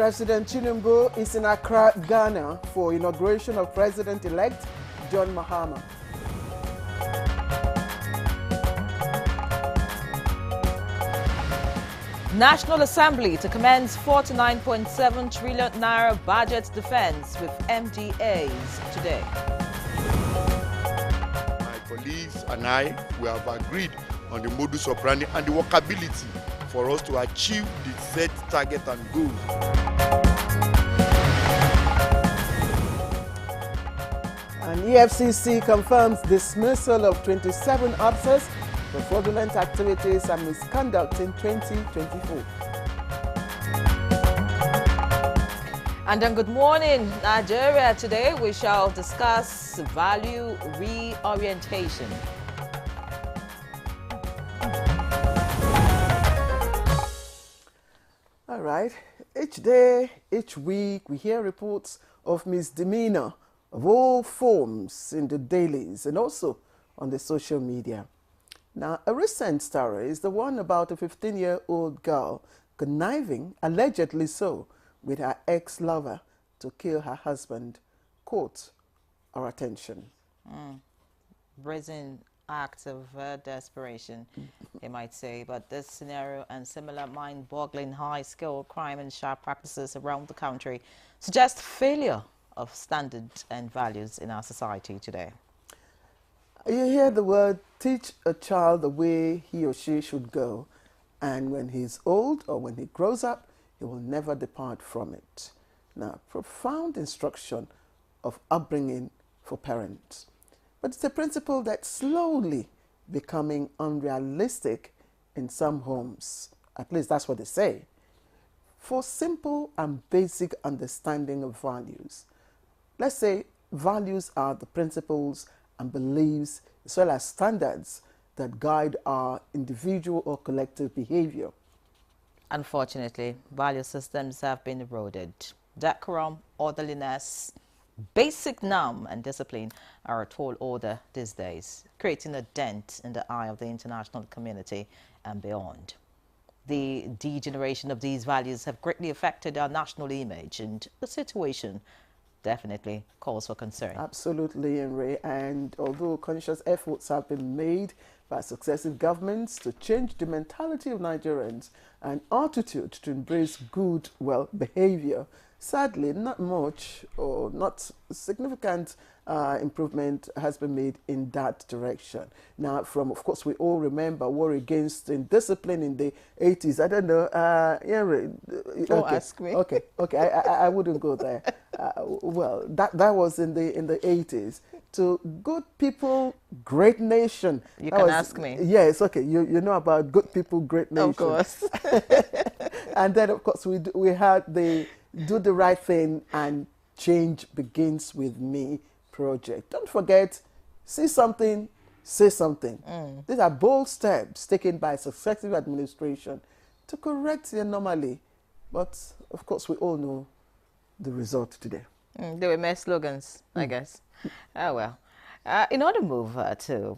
President Tinubu is in Accra, Ghana for inauguration of President-elect John Mahama. National Assembly to commence 49.7 trillion naira budget defense with MDAs today. My colleagues and I, we have agreed on the modus operandi and the workability for us to achieve the set target and goals. And EFCC confirms dismissal of 27 officers for fraudulent activities and misconduct in 2024. And then good morning, Nigeria. Today we shall discuss value reorientation. All right. Each day, each week, we hear reports of misdemeanor of all forms in the dailies and also on the social media. Now, a recent story is the one about a 15-year-old girl conniving, allegedly so, with her ex-lover to kill her husband. Caught our attention. Brazen act of desperation, you might say. But this scenario and similar mind-boggling high-skill crime and sharp practices around the country suggest failure of standards and values in our society today. You hear the word, teach a child the way he or she should go, and when he's old or when he grows up, he will never depart from it. Now, profound instruction of upbringing for parents. But it's a principle that's slowly becoming unrealistic in some homes. At least that's what they say. For simple and basic understanding of values, let's say values are the principles and beliefs as well as standards that guide our individual or collective behavior. Unfortunately, value systems have been eroded. Decorum, orderliness, basic norm and discipline are a tall order these days, creating a dent in the eye of the international community and beyond. The degeneration of these values have greatly affected our national image, and the situation definitely calls for concern. Absolutely, Henry. And although conscious efforts have been made by successive governments to change the mentality of Nigerians and attitude to embrace good, behavior, sadly, not much or not significant improvement has been made in that direction. Now, of course, we all remember war against indiscipline in the 80s. I don't know, Henry. Don't ask me. Okay, I wouldn't go there. That was in the 80s. To good people, great nation. You can ask me. Yes, okay. You know about good people, great nation. Of course. And then, of course, we had the do the right thing and change begins with me project. Don't forget, see something, say something. These are bold steps taken by successive administration to correct the anomaly. But, of course, we all know the result today. They were mere slogans, I guess. Oh, well. In order to move to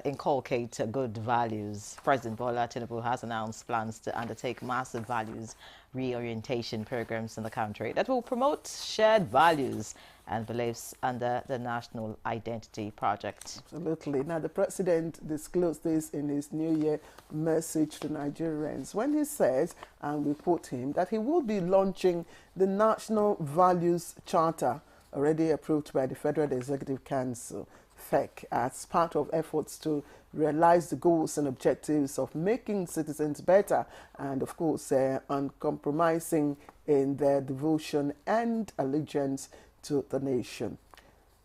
inculcate good values, President Bola Tinubu has announced plans to undertake massive values reorientation programs in the country that will promote shared values and beliefs under the National Identity Project. Absolutely. Now, the president disclosed this in his New Year message to Nigerians when he says, and we quote him, that he will be launching the National Values Charter, already approved by the Federal Executive Council, FEC, as part of efforts to realize the goals and objectives of making citizens better and, of course, uncompromising in their devotion and allegiance to the nation.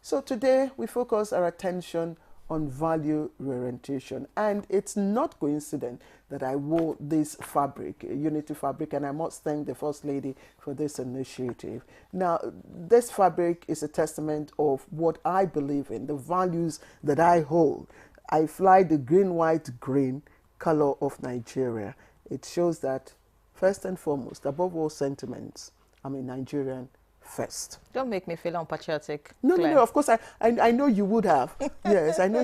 So today we focus our attention on value reorientation, and it's not coincident that I wore this fabric, Unity fabric, and I must thank the First Lady for this initiative. Now, this fabric is a testament of what I believe in, the values that I hold. I fly the green, white, green color of Nigeria. It shows that, first and foremost, above all sentiments, I'm a Nigerian first. Don't make me feel unpatriotic. No, of course, I know you would have. Yes, I know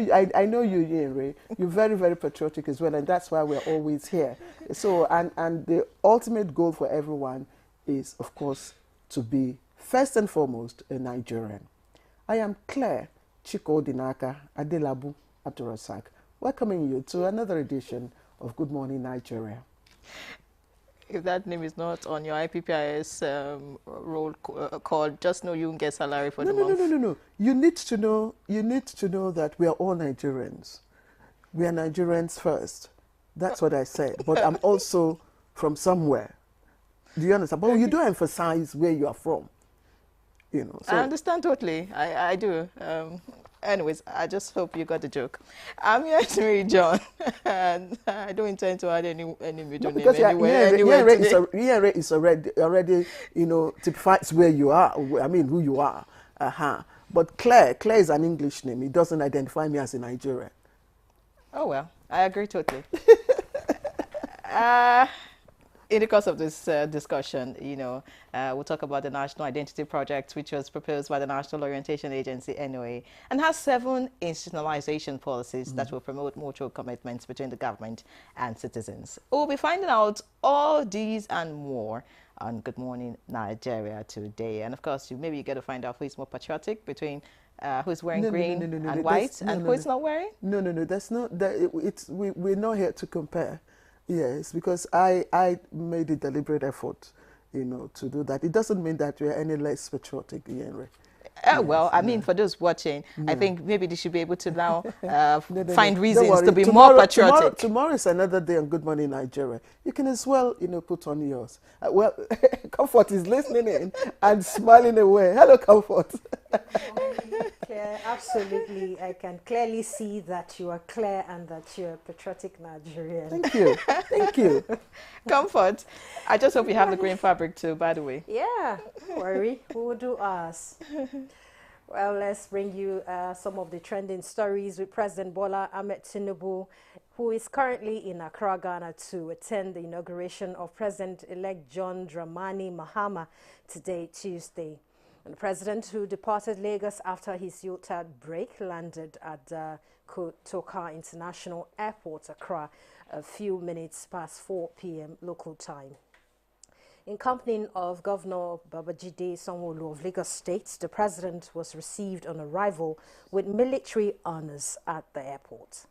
you, Henry. You're very, very patriotic as well, and that's why we're always here. So, and the ultimate goal for everyone is, of course, to be first and foremost a Nigerian. I am Claire Chikodinaka Adelabu Abdurasak, welcoming you to another edition of Good Morning Nigeria. If that name is not on your IPPIS roll call, just know you won't get salary for the month. No. You need to know that we are all Nigerians. We are Nigerians first. That's what I said. But I'm also from somewhere. Do you understand? But you do emphasize where you are from. You know. So. I understand totally. I do. Anyways, I just hope you got the joke. I'm here to read John, and I don't intend to add any middle name anywhere. Yere is already typifies where you are. I mean, who you are. But Claire is an English name. It doesn't identify me as a Nigerian. Oh well, I agree totally. In the course of this discussion, we'll talk about the National Identity Project, which was proposed by the National Orientation Agency, NOA, and has 7 institutionalization policies that will promote mutual commitments between the government and citizens. We'll be finding out all these and more on Good Morning Nigeria today. And of course, maybe you get to find out who is more patriotic between who's wearing green and white and who is not wearing? No, that's not, we're not here to compare. Yes, because I made a deliberate effort, to do that. It doesn't mean that we're any less patriotic, Henry. Well, I mean, for those watching, I think maybe they should be able to now find reasons to be more patriotic. Tomorrow is another day on Good Morning Nigeria. You can as well, put on yours. Well, Comfort is listening in and smiling away. Hello, Comfort. Claire, absolutely. I can clearly see that you are Claire and that you're a patriotic Nigerian. Thank you. Thank you. Comfort. I just hope you have the green fabric too, by the way. Yeah, don't worry. We will do ours. Well, let's bring you some of the trending stories with President Bola Ahmed Tinubu, who is currently in Accra, Ghana, to attend the inauguration of President-elect John Dramani Mahama today, Tuesday. And the president, who departed Lagos after his Yuletide break, landed at Kotoka International Airport, Accra, a few minutes past 4 p.m. local time. In company of Governor Babajide Sanwo-Olu of Lagos State, the president was received on arrival with military honors at the airport.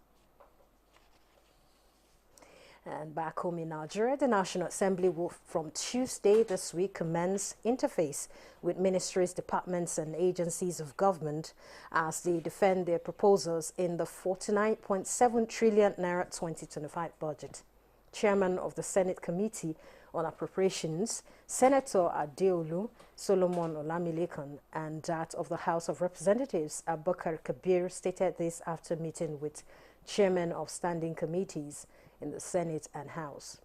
And back home in Nigeria, the National Assembly will from Tuesday this week commence interface with ministries, departments and agencies of government as they defend their proposals in the 49.7 trillion naira 2025 budget. Chairman of the Senate Committee on Appropriations, Senator Adeolu Solomon Olamilekan, and that of the House of Representatives, Abubakar Kabir, stated this after meeting with chairmen of standing committees in the Senate and House.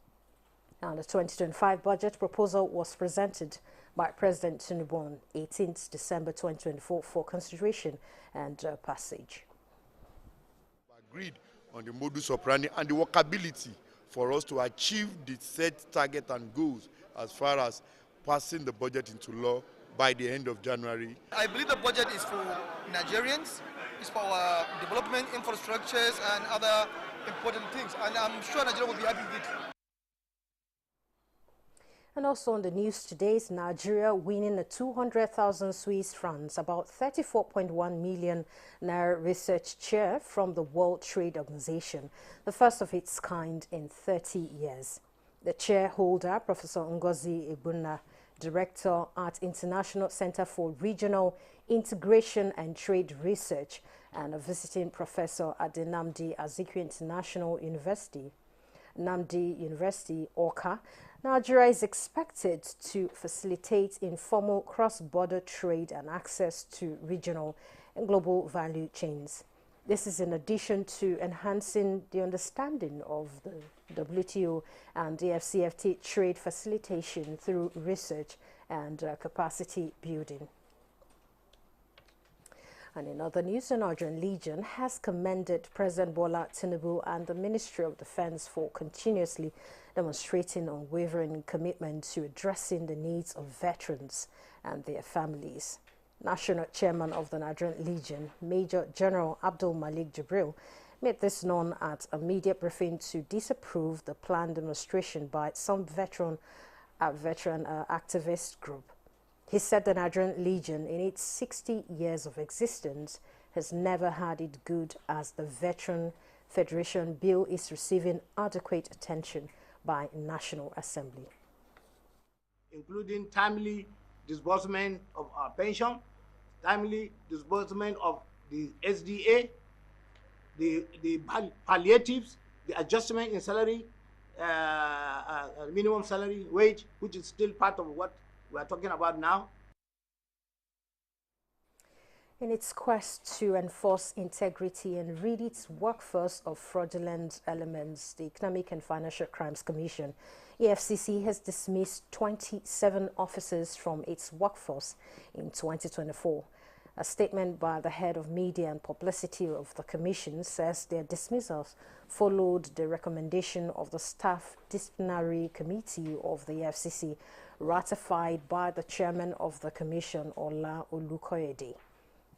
Now, the 2025 budget proposal was presented by President Tinubu on 18th December 2024 for consideration and passage. Agreed on the modus operandi and the workability for us to achieve the set target and goals as far as passing the budget into law by the end of January. I believe the budget is for Nigerians, it's for our development, infrastructures and other important things, and I'm sure Nigeria will be happy with it. And also on the news today is Nigeria winning a 200,000 Swiss francs, about 34.1 million naira research chair from the World Trade Organization, the first of its kind in 30 years. The chair holder, Professor Ngozi Ebuna, Director at International Center for Regional Integration and Trade Research, and a visiting professor at the Nnamdi Azikiwe International University, Nnamdi University, Awka. Nigeria is expected to facilitate informal cross-border trade and access to regional and global value chains. This is in addition to enhancing the understanding of the WTO and the FCFTA trade facilitation through research and capacity building. And in other news, the Nigerian Legion has commended President Bola Tinubu and the Ministry of Defense for continuously demonstrating unwavering commitment to addressing the needs of veterans and their families. National Chairman of the Nigerian Legion, Major General Abdul Malik Jibril, made this known at a media briefing to disapprove the planned demonstration by some veteran a veteran activist group. He said the Nigerian Legion, in its 60 years of existence, has never had it good, as the Veteran Federation Bill is receiving adequate attention by National Assembly. Including timely disbursement of our pension, timely disbursement of the SDA, the palliatives, the adjustment in salary, minimum salary wage, which is still part of what we are talking about now. In its quest to enforce integrity and rid its workforce of fraudulent elements, the Economic and Financial Crimes Commission, EFCC, has dismissed 27 officers from its workforce in 2024. A statement by the head of media and publicity of the commission says their dismissals followed the recommendation of the Staff Disciplinary Committee of the EFCC, ratified by the chairman of the commission, Ola Olukoyede.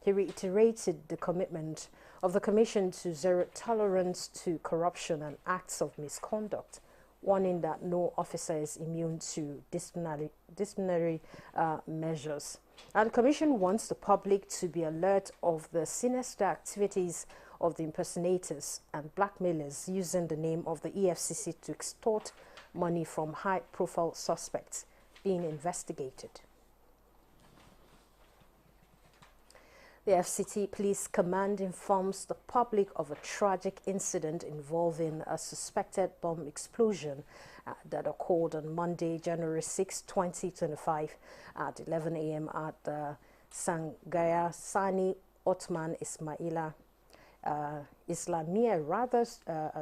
He reiterated the commitment of the Commission to zero tolerance to corruption and acts of misconduct, warning that no officer is immune to disciplinary measures. And the Commission wants the public to be alert of the sinister activities of the impersonators and blackmailers using the name of the EFCC to extort money from high-profile suspects being investigated. The FCT Police Command informs the public of a tragic incident involving a suspected bomb explosion that occurred on Monday, January 6, 2025 at 11 a.m. at the Sangaya Sani Otman Islamia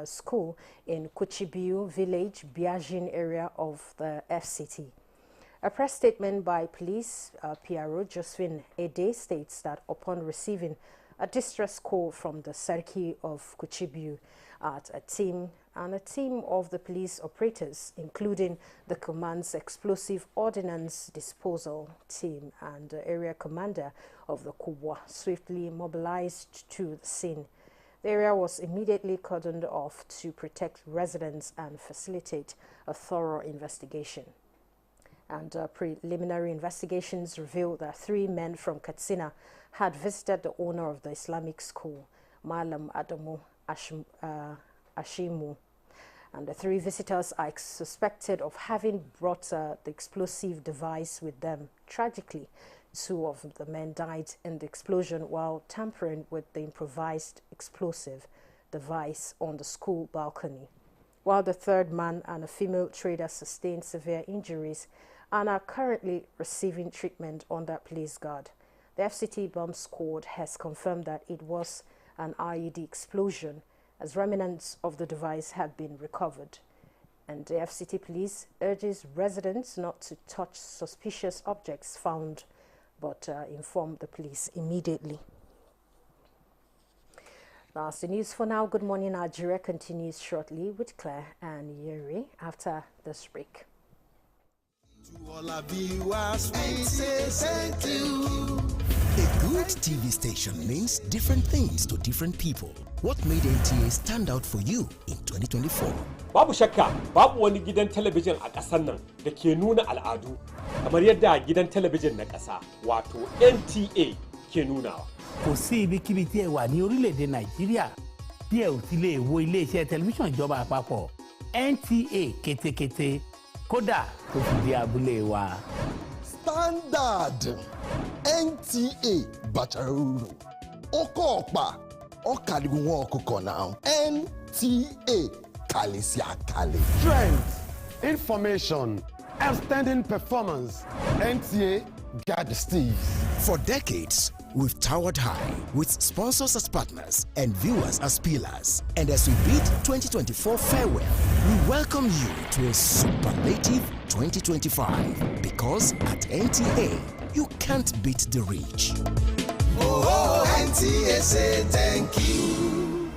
school in Kuchibiu village, Biajin area of the FCT. A press statement by police PRO Josephine Ede states that upon receiving a distress call from the Serki of Kuchibiu, a team of the police operators, including the command's explosive ordnance disposal team and the area commander of the Kubwa, swiftly mobilized to the scene. The area was immediately cordoned off to protect residents and facilitate a thorough investigation. And preliminary investigations revealed that 3 men from Katsina had visited the owner of the Islamic school, Malam Adamu Ashimu. And the 3 visitors are suspected of having brought the explosive device with them. Tragically, 2 of the men died in the explosion while tampering with the improvised explosive device on the school balcony, while the 3rd man and a female trader sustained severe injuries and are currently receiving treatment under police guard. The FCT bomb squad has confirmed that it was an IED explosion, as remnants of the device have been recovered. And the FCT police urges residents not to touch suspicious objects found, but inform the police immediately. That's the news for now. Good Morning Nigeria continues shortly with Claire and Yuri after this break. To all our viewers, we say thank you. A good TV station means different things to different people. What made NTA stand out for you in 2024? Babu shakka, babu wani gidan talabijin a ƙasar nan da ke nuna al'adu kamar yadda gidan talabijin na ƙasa wato NTA ke nunawa. Kò sí ibikíbi tí ẹ wà ní orílẹ̀-èdè Nàìjíríà tí ẹ ò ti lè wo ilé-iṣẹ́ tẹlifíṣàn ìjọba àpapọ̀ NTA kétékété kódà tó fi di abúlé wa. Standard NTA Bacharuru Oko Okpa Okadigun Okuko now NTA Kalisia Kali. Strength, information, outstanding performance. NTA got the steez. For decades, we've towered high with sponsors as partners and viewers as pillars. And as we bid 2024 farewell, we welcome you to a superlative 2025. Because at NTA, you can't beat the reach. Oh, NTA say thank you.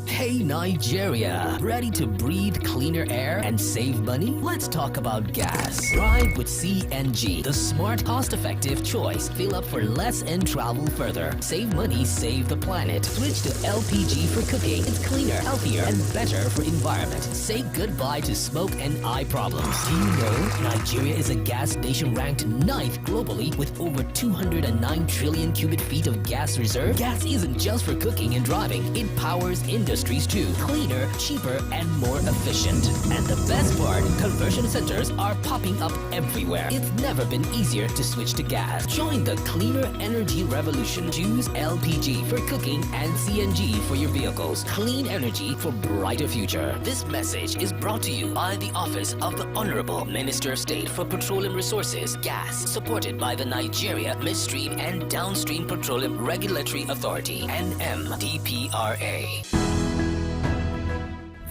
Hey Nigeria. Ready to breathe cleaner air and save money? Let's talk about gas. Drive with CNG, the smart, cost-effective choice. Fill up for less and travel further. Save money, save the planet. Switch to LPG for cooking. It's cleaner, healthier, and better for environment. Say goodbye to smoke and eye problems. Do you know Nigeria is a gas nation ranked 9th globally with over 209 trillion cubic feet of gas reserve? Gas isn't just for cooking and driving. It powers industries too. Cleaner, cheaper, and more efficient. And the best part, conversion centers are popping up everywhere. It's never been easier to switch to gas. Join the cleaner energy revolution. Choose LPG for cooking and CNG for your vehicles. Clean energy for brighter future. This message is brought to you by the Office of the Honorable Minister of State for Petroleum Resources, Gas, supported by the Nigeria Midstream and Downstream Petroleum Regulatory Authority, NMDPRA.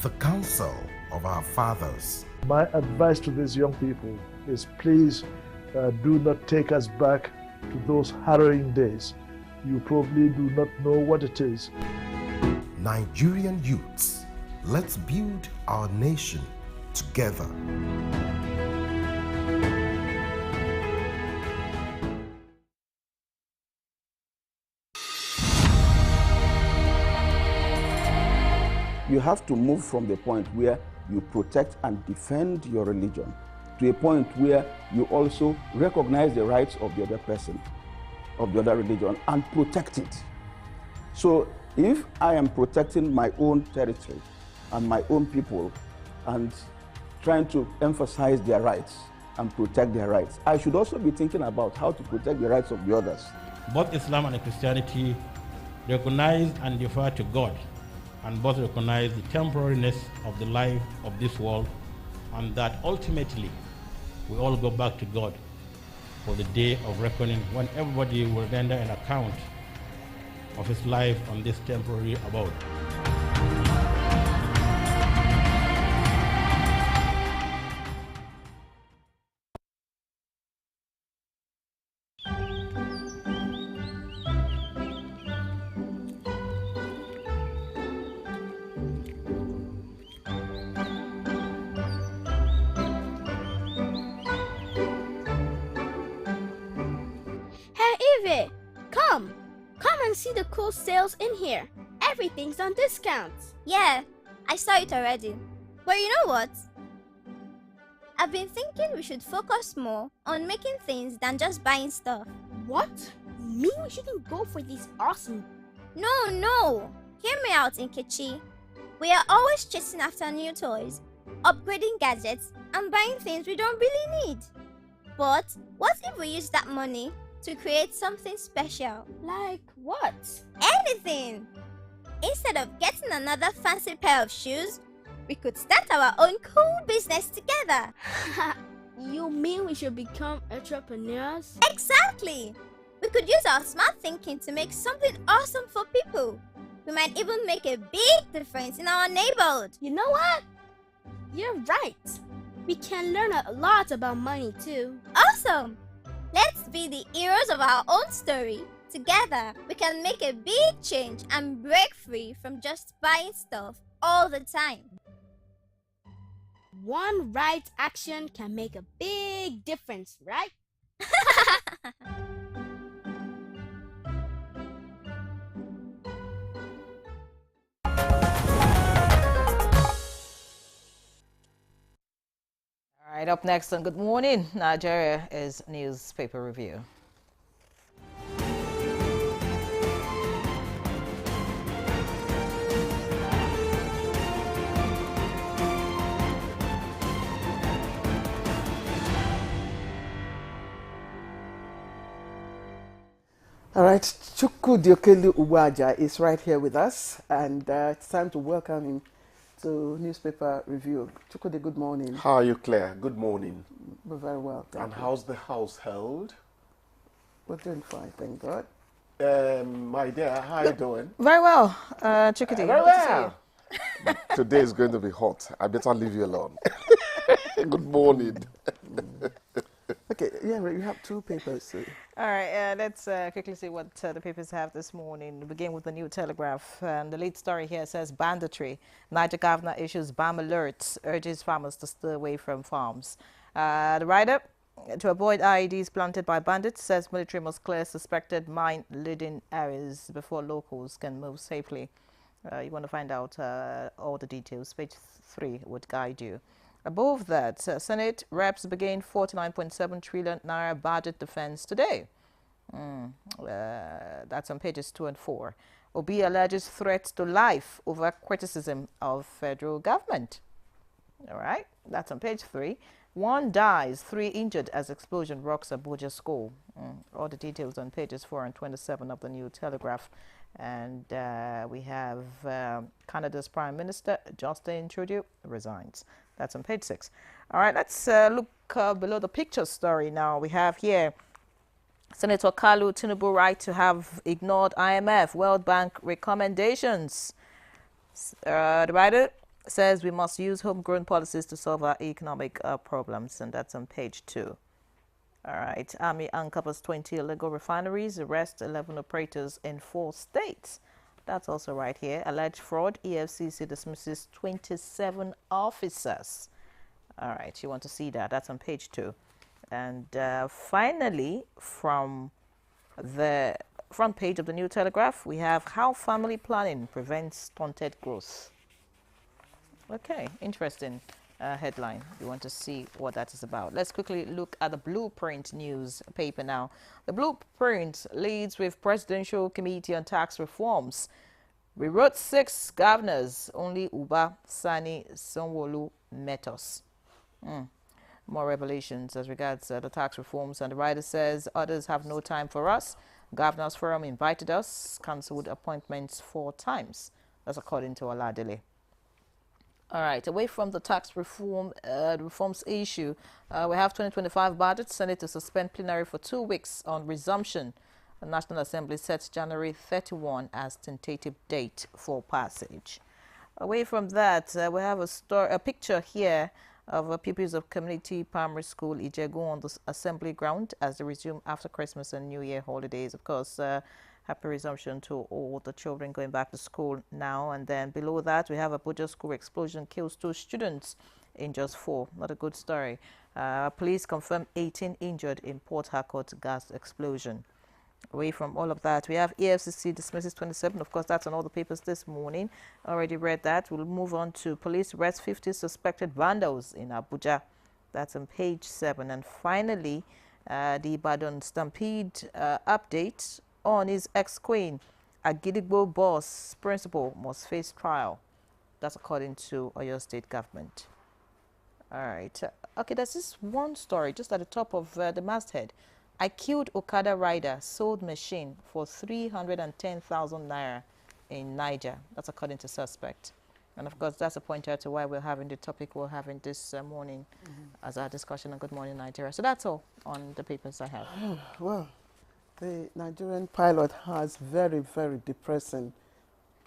The counsel of our fathers. My advice to these young people is please do not take us back to those harrowing days. You probably do not know what it is. Nigerian youths, let's build our nation together. You have to move from the point where you protect and defend your religion to a point where you also recognize the rights of the other person, of the other religion, and protect it. So if I am protecting my own territory and my own people and trying to emphasize their rights and protect their rights, I should also be thinking about how to protect the rights of the others. Both Islam and Christianity recognize and defer to God, and both recognize the temporariness of the life of this world, and that ultimately we all go back to God for the day of reckoning, when everybody will render an account of his life on this temporary abode. Come and see the cool sales in here. Everything's on discount. Yeah, I saw it already. But you know what? I've been thinking we should focus more on making things than just buying stuff. What? You mean we shouldn't go for these awesome... No. Hear me out, Nkechi. We are always chasing after new toys, upgrading gadgets, and buying things we don't really need. But what if we use that money to create something special? Like what? Anything! Instead of getting another fancy pair of shoes, we could start our own cool business together. You mean we should become entrepreneurs? Exactly! We could use our smart thinking to make something awesome for people. We might even make a big difference in our neighborhood. You know what? You're right. We can learn a lot about money too. Awesome! Let's be the heroes of our own story. Together, we can make a big change and break free from just buying stuff all the time. One right action can make a big difference, right? All right, up next on Good Morning Nigeria is newspaper review. All right, Chukwu Diokelu Uwaja is right here with us, and it's time to welcome him to newspaper review. Chukwu, good morning. How are you, Claire? Good morning. We're very well, and how's the household? We're doing fine, thank God. My dear, how are you doing? Very well, Chukwu. Very well. Today is going to be hot. I better leave you alone. Good morning. Okay, yeah, you have two papers. So. All right, let's quickly see what the papers have this morning. We begin with the New Telegraph. And the lead story here says banditry. Niger governor issues BAM alerts, urges farmers to stay away from farms. The write-up, to avoid IEDs planted by bandits, says military must clear suspected mine-leading areas before locals can move safely. You want to find out all the details. Page 3 would guide you. Above that, Senate reps begin 49.7 trillion naira budget defense today. That's on pages 2 and 4. Obi alleges threats to life over criticism of federal government. All right, that's on page 3. 1 dies, 3 injured as explosion rocks Abuja school. All the details on pages 4 and 27 of the New Telegraph. And we have Canada's Prime Minister, Justin Trudeau, resigns. That's on page 6. All right, let's look below the picture story now. We have here Senator Kalu Tinubu right to have ignored IMF, World Bank recommendations. The writer says we must use homegrown policies to solve our economic problems, and that's on page 2. All right, Army uncovers 20 illegal refineries, arrests 11 operators in 4 states. That's also right here. Alleged fraud, EFCC dismisses 27 officers. All right, you want to see that. That's on page 2. And finally, from the front page of the New Telegraph, we have how family planning prevents stunted growth. Okay, interesting headline. You want to see what that is about. Let's quickly look at the Blueprint news paper now. The Blueprint leads with Presidential Committee on Tax Reforms. We wrote 6 governors, only Uba, Sani, Sanwo-Olu met us. More revelations as regards the tax reforms, and the writer says others have no time for us. Governors Forum invited us, cancelled appointments 4 times. That's according to Oladele. All right, away from the tax reforms issue, we have 2025 budget. Senate to suspend plenary for 2 weeks on resumption. The National Assembly sets January 31 as tentative date for passage. Away from that, we have a picture here of pupils of Community Primary School Ijegu on the assembly ground as they resume after Christmas and New Year holidays. Of course, happy resumption to all the children going back to school now. And then below that, we have Abuja school explosion kills 2 students, injures 4. Not a good story. Police confirm 18 injured in Port Harcourt gas explosion. Away from all of that, we have EFCC dismisses 27. Of course, that's on all the papers this morning. Already read that. We'll move on to police arrest 50 suspected vandals in Abuja. That's on page 7. And finally, the Ibadan Stampede update on his ex-queen. Agidigbo boss principal must face trial. That's according to Oyo State government. All right. Okay, there's this one story just at the top of the masthead. I killed Okada rider, sold machine for 310,000 naira in Niger. That's according to suspect. And of course, that's a pointer to why we're having the topic we're having this morning as our discussion on Good Morning Nigeria. So that's all on the papers I have. Well, the Nigerian pilot has very, very depressing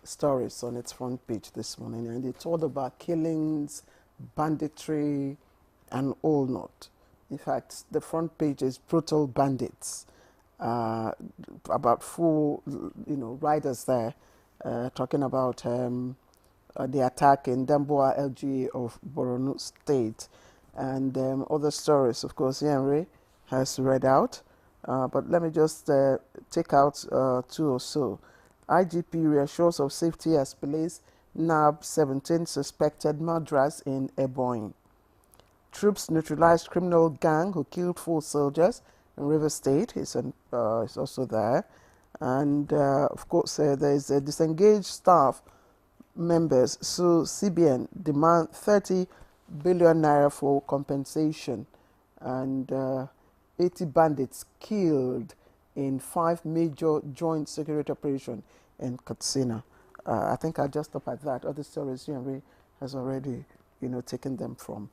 stories on its front page this morning. And it's all about killings, banditry, and all not. In fact, the front page is brutal bandits. About 4, riders there talking about the attack in Damboa LGA of Borno State, and other stories. Of course, Henry has read out, but let me just take out 2 or so. IGP reassures of safety as police nab 17 suspected murderers in Ebonyi. Troops neutralized criminal gang who killed 4 soldiers in River State. He's also there. And of course, there's disengaged staff members. So CBN demand 30 billion naira for compensation. And 80 bandits killed in 5 major joint security operations in Katsina. I think I'll just stop at that. Other stories, Henry has already, taken them from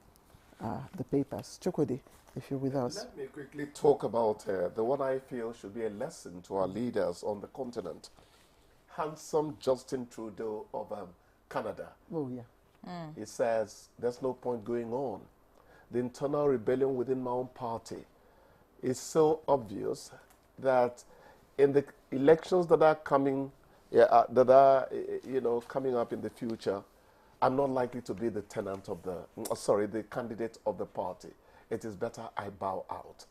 the papers. Chukwudi, if you're with us. Let me quickly talk about the one I feel should be a lesson to our leaders on the continent. Handsome Justin Trudeau of Canada. Oh, yeah. He says, there's no point going on. The internal rebellion within my own party is so obvious that in the elections that are coming, coming up in the future, I'm not likely to be the tenant of the candidate of the party. It is better I bow out.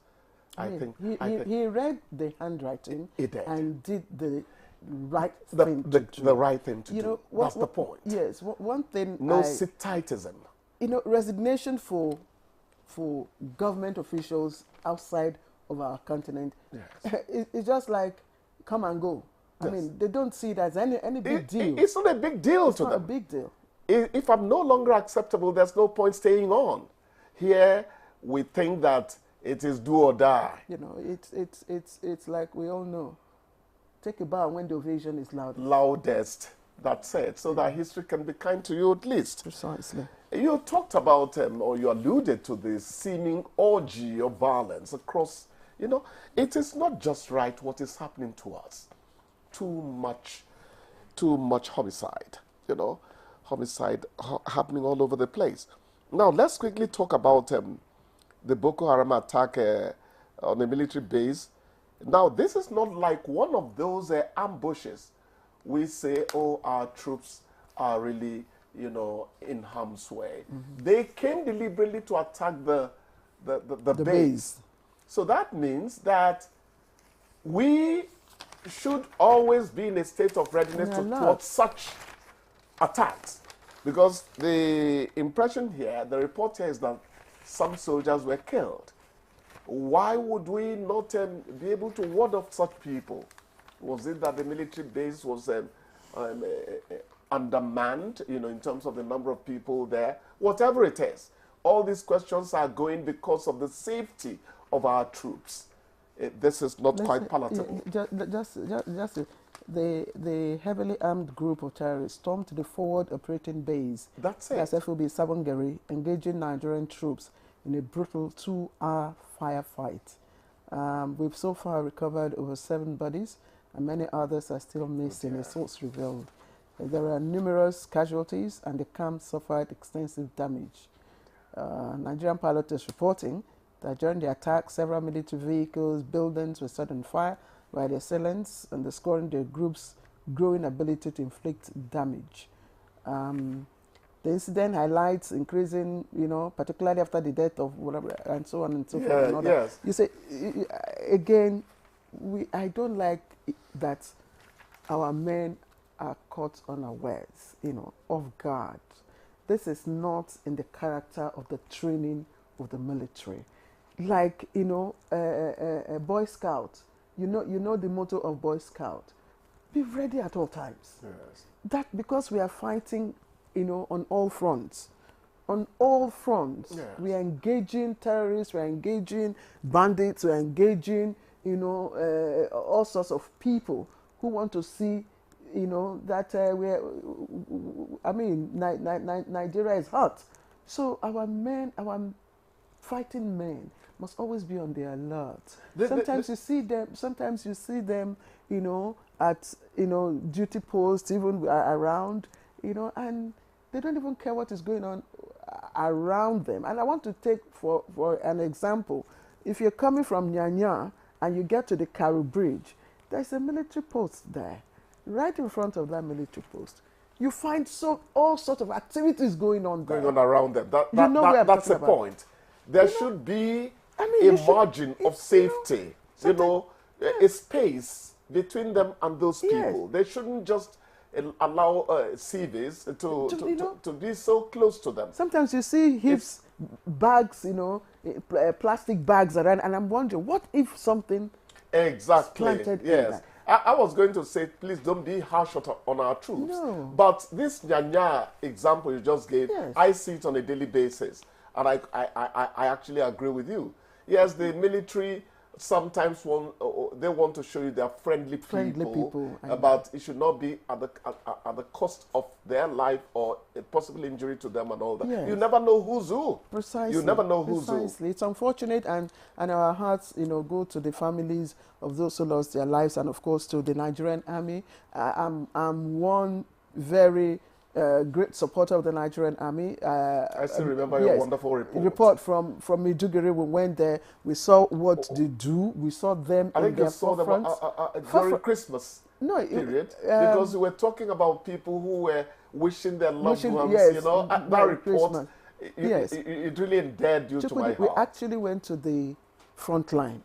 I think he read the handwriting and did the right thing the right thing to do. That's the point. Yes, one thing. No sit-tightism. Resignation for government officials outside of our continent. Yes. It's just like come and go. Yes. I mean, they don't see it as any big deal. It's not a big deal to them. It's not a big deal. If I'm no longer acceptable, there's no point staying on. Here, we think that it is do or die. It's like we all know. Take a bow when the ovation is loudest. Loudest. That's it. So that history can be kind to you at least. Precisely. You talked about, or you alluded to the seeming orgy of violence across, it is not just right what is happening to us. Too much homicide, homicide happening all over the place. Now, let's quickly talk about the Boko Haram attack on a military base. Now, this is not like one of those ambushes we say, oh, our troops are really, in harm's way. Mm-hmm. They came deliberately to attack the base. So that means that we should always be in a state of readiness towards such attacks. Because the impression here, the report here is that some soldiers were killed. Why would we not be able to ward off such people? Was it that the military base was undermanned, in terms of the number of people there? Whatever it is, all these questions are going because of the safety of our troops. This is not quite palatable. The heavily armed group of terrorists stormed the forward operating base. That's it. That's FOB Sabongeri, engaging Nigerian troops in a brutal 2-hour firefight. We've so far recovered over 7 bodies, and many others are still missing, a source revealed. There are numerous casualties, and the camp suffered extensive damage. Nigerian pilot is reporting that during the attack, several military vehicles, buildings were set on fire, while the assailants underscoring the group's growing ability to inflict damage. The incident highlights increasing, particularly after the death of whatever, and so on and so forth. And yes. You say, again, I don't like that our men are caught unawares, off guard. This is not in the character of the training of the military. Like, a Boy Scout, you know the motto of Boy Scout, be ready at all times. Yes. That because we are fighting, on all fronts. On all fronts. Yes. We are engaging terrorists, we are engaging bandits, we are engaging, all sorts of people who want to see, that Nigeria is hot. So our men, our fighting men must always be on the alert. Sometimes you see them, at, duty posts, even around, and they don't even care what is going on around them. And I want to take for an example, if you're coming from Nyanya and you get to the Karu Bridge, there's a military post there. Right in front of that military post, you find all sorts of activities going on there. Going on around them. That's the point. There should be a margin of safety, a space between them and those people. They shouldn't just allow civvies to be so close to them. Sometimes you see heaps, bags, plastic bags around, and I'm wondering, what if something planted in that? I was going to say, please don't be harsh on our troops. No. But this Nyanya example you just gave, I see it on a daily basis. And I actually agree with you. Yes, the military sometimes they want to show you they're friendly people, but it should not be at the cost of their life or a possible injury to them and all that. Yes. You never know who's who. Precisely. You never know who's who. It's unfortunate, and our hearts, go to the families of those who lost their lives, and of course to the Nigerian army. I'm one very great supporter of the Nigerian army. I still remember your wonderful report. Report from Maiduguri. We went there. We saw what they do. We saw them. I think you saw them during Christmas period, because we were talking about people who were wishing their loved ones. Yes, you know, that report. It really endeared you to my heart. We actually went to the front line,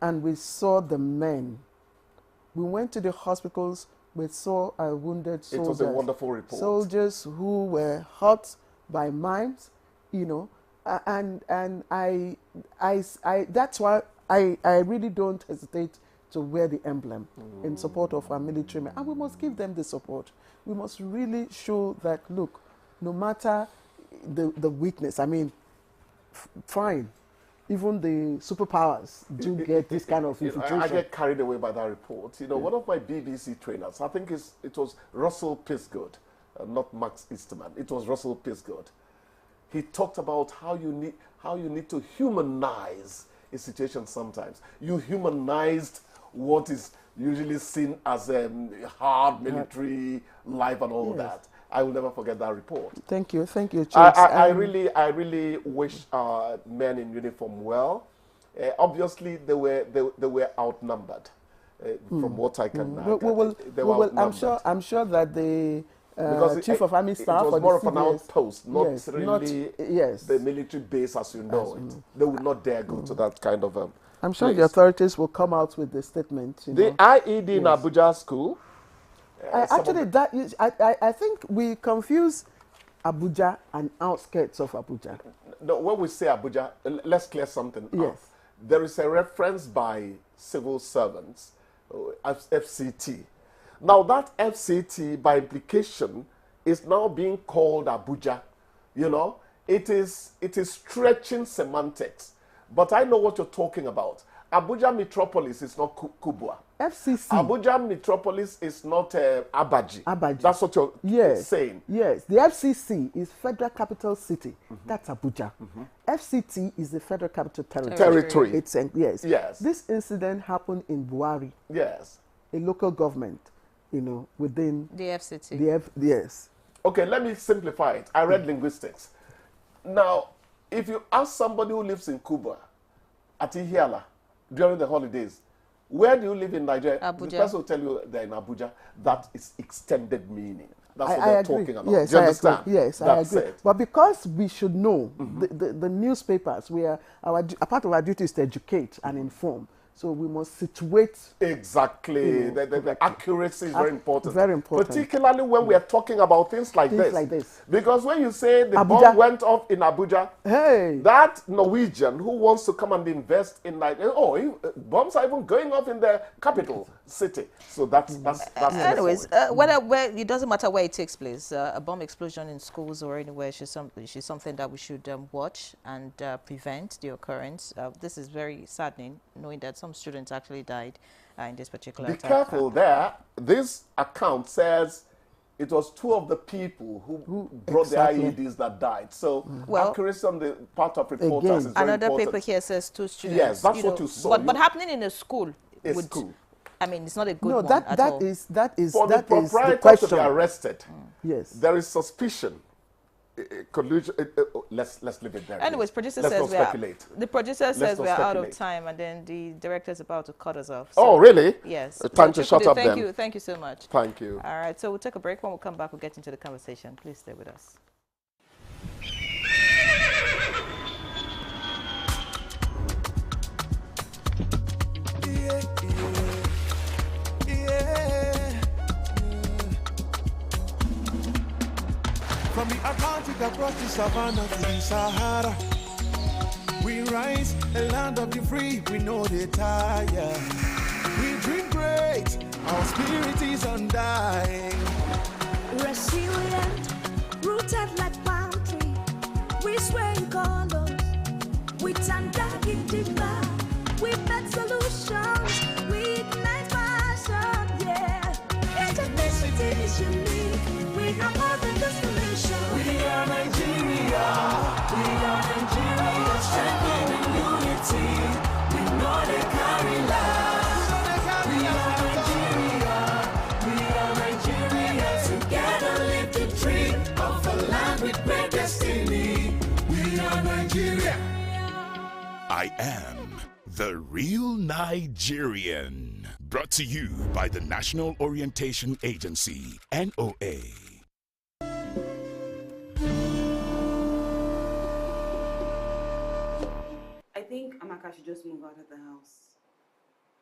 and we saw the men. We went to the hospitals. We saw our wounded soldiers. It was a wonderful report. Soldiers who were hurt by mines, you know, and I that's why I really don't hesitate to wear the emblem in support of our military men. And we must give them the support. We must really show that, look, no matter the weakness, I mean, fine. Even the superpowers do get this kind of infiltration. I get carried away by that report. You know, one of my BBC trainers, I think it was Russell Pisgood, not Max Easterman. It was Russell Pisgood. He talked about how you need to humanize a situation sometimes. You humanized what is usually seen as hard military life and all that. I will never forget that report. Thank you, James. I really wish men in uniform well. Obviously, they were outnumbered. From what I can, I'm sure that the chief of army staff, it was more of an outpost, not really the military base as you know it. They would not dare go to that kind of. I'm sure place. the authorities will come out with the statement. The IED in Abuja school. Actually, I think we confuse Abuja and outskirts of Abuja. No, when we say Abuja, let's clear something up. There is a reference by civil servants, FCT. Now that FCT, by implication, is now being called Abuja. You know, it is stretching semantics. But I know what you're talking about. Abuja Metropolis is not Kubwa. FCC. Abuja Metropolis is not Abaji. That's what you're saying. Yes. The FCC is Federal Capital City. That's Abuja. FCT is the Federal Capital Territory. It's yes. This incident happened in Buhari. Yes. A local government, you know, within the FCT. Yes. Okay, let me simplify it. I read linguistics. Now, if you ask somebody who lives in Kubwa, at Ihiala, during the holidays, where do you live in Nigeria? Abuja. The person will tell you they're in Abuja. That is extended meaning. That's what I they're agree. talking about. Yes, do you understand? Yes, I agree. But because we should know, the newspapers, a part of our duty is to educate and inform. So we must situate. Exactly. You know, the accuracy is very important. Very important. Particularly when we are talking about things like this. Because when you say the Abuja bomb went off in Abuja, that Norwegian who wants to come and invest in Nigeria, bombs are even going off in the capital city. So that's anyways, where it doesn't matter where it takes place. A bomb explosion in schools or anywhere is something that we should watch and prevent the occurrence. This is very saddening, knowing that some students actually died in this particular attack. Be careful there. This account says it was 2 of the people who brought the IEDs that died. So accuracy on the part of reporters is very another important. paper here says 2 students. Yes, that's what you saw. But happening in a school I mean, it's not a good one at all. For the proprietor to be arrested, yes, there is suspicion. Collusion. Let's leave it there. Anyways, producer says the producer says we are out of time, and then the director is about to cut us off. So really? Yes. Time to shut up then. Thank you so much. Thank you. All right, so we'll take a break. When we come back, we'll get into the conversation. Please stay with us. From the Atlantic across the savannah to the Sahara, we rise, a land of the free, we know they tire. We dream great, our spirit is undying. Resilient, rooted like palm tree, we sway in colors, we turn dark into light, we bet solutions, we ignite passion, yeah. Each ethnicity is unique, we have more than just we are Nigeria, strengthened in unity. We know they carry love. We are Nigeria, together live the dream. I am the real Nigerian. Brought to you by the National Orientation Agency, NOA. I think Amaka should just move out of the house.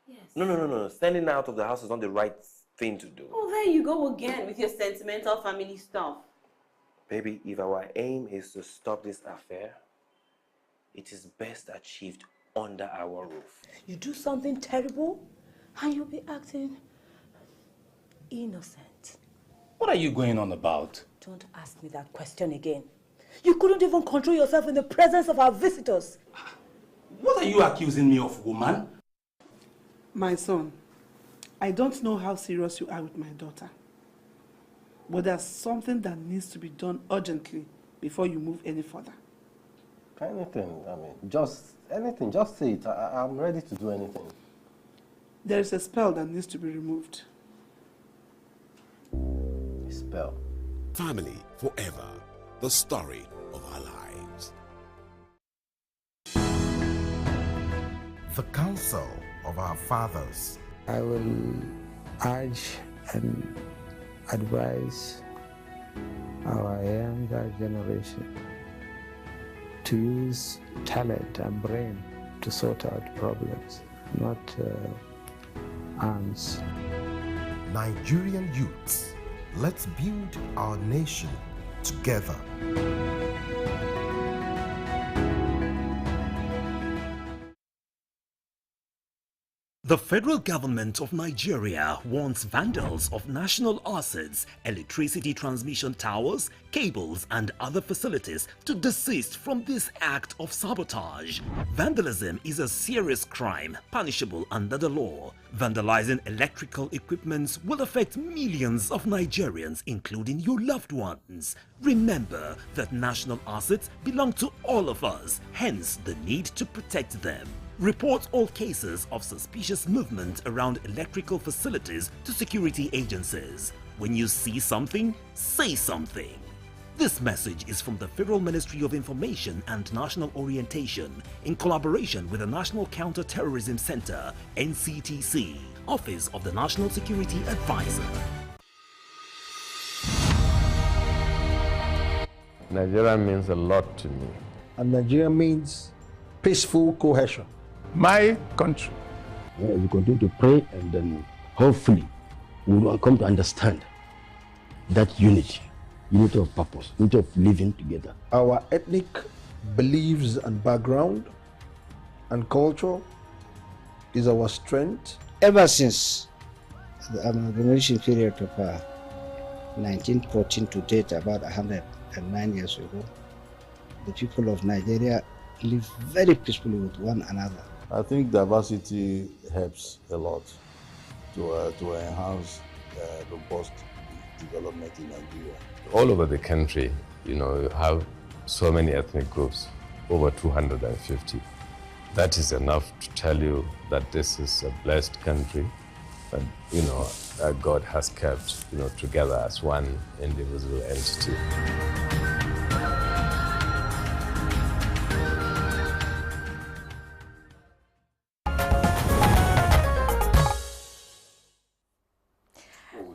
Yes. No. Standing out of the house is not the right thing to do. Oh, there you go again with your sentimental family stuff. Baby, if our aim is to stop this affair, it is best achieved under our roof. You do something terrible and you'll be acting innocent. What are you going on about? Don't ask me that question again. You couldn't even control yourself in the presence of our visitors. What are you accusing me of, woman? My son, I don't know how serious you are with my daughter, but there's something that needs to be done urgently before you move any further. Anything, just anything, just say it. I'm ready to do anything. There is a spell that needs to be removed. A spell? Family forever, the story of our lives. The counsel of our fathers. I will urge and advise our younger generation to use talent and brain to sort out problems, not arms. Nigerian youths, let's build our nation together. The federal government of Nigeria warns vandals of national assets, electricity transmission towers, cables and other facilities to desist from this act of sabotage. Vandalism is a serious crime punishable under the law. Vandalizing electrical equipment will affect millions of Nigerians, including your loved ones. Remember that national assets belong to all of us, hence the need to protect them. Report all cases of suspicious movement around electrical facilities to security agencies. When you see something, say something. This message is from the Federal Ministry of Information and National Orientation in collaboration with the National Counter-Terrorism Center, NCTC, Office of the National Security Advisor. Nigeria means a lot to me. And Nigeria means peaceful cohesion. My country. We continue to pray, and then hopefully we will come to understand that unity of purpose, unity of living together. Our ethnic beliefs and background and culture is our strength. Ever since the amalgamation period of 1914 to date, about 109 years ago, the people of Nigeria live very peacefully with one another. I think diversity helps a lot to enhance robust development in Nigeria. All over the country, you have so many ethnic groups, over 250. That is enough to tell you that this is a blessed country, that, that God has kept, together as one indivisible entity.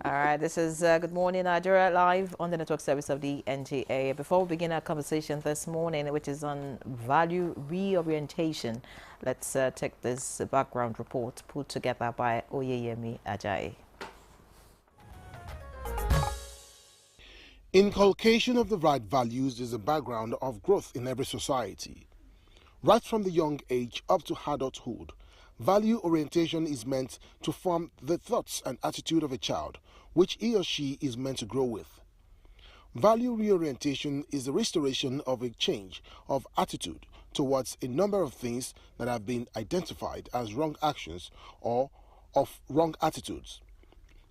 All right, this is Good Morning Nigeria live on the network service of the NGA. Before we begin our conversation this morning, which is on value reorientation, let's take this background report put together by Oyeyemi Ajayi. Inculcation of the right values is the background of growth in every society. Right from the young age up to adulthood, value orientation is meant to form the thoughts and attitude of a child, which he or she is meant to grow with. Value reorientation is the restoration of a change of attitude towards a number of things that have been identified as wrong actions or of wrong attitudes.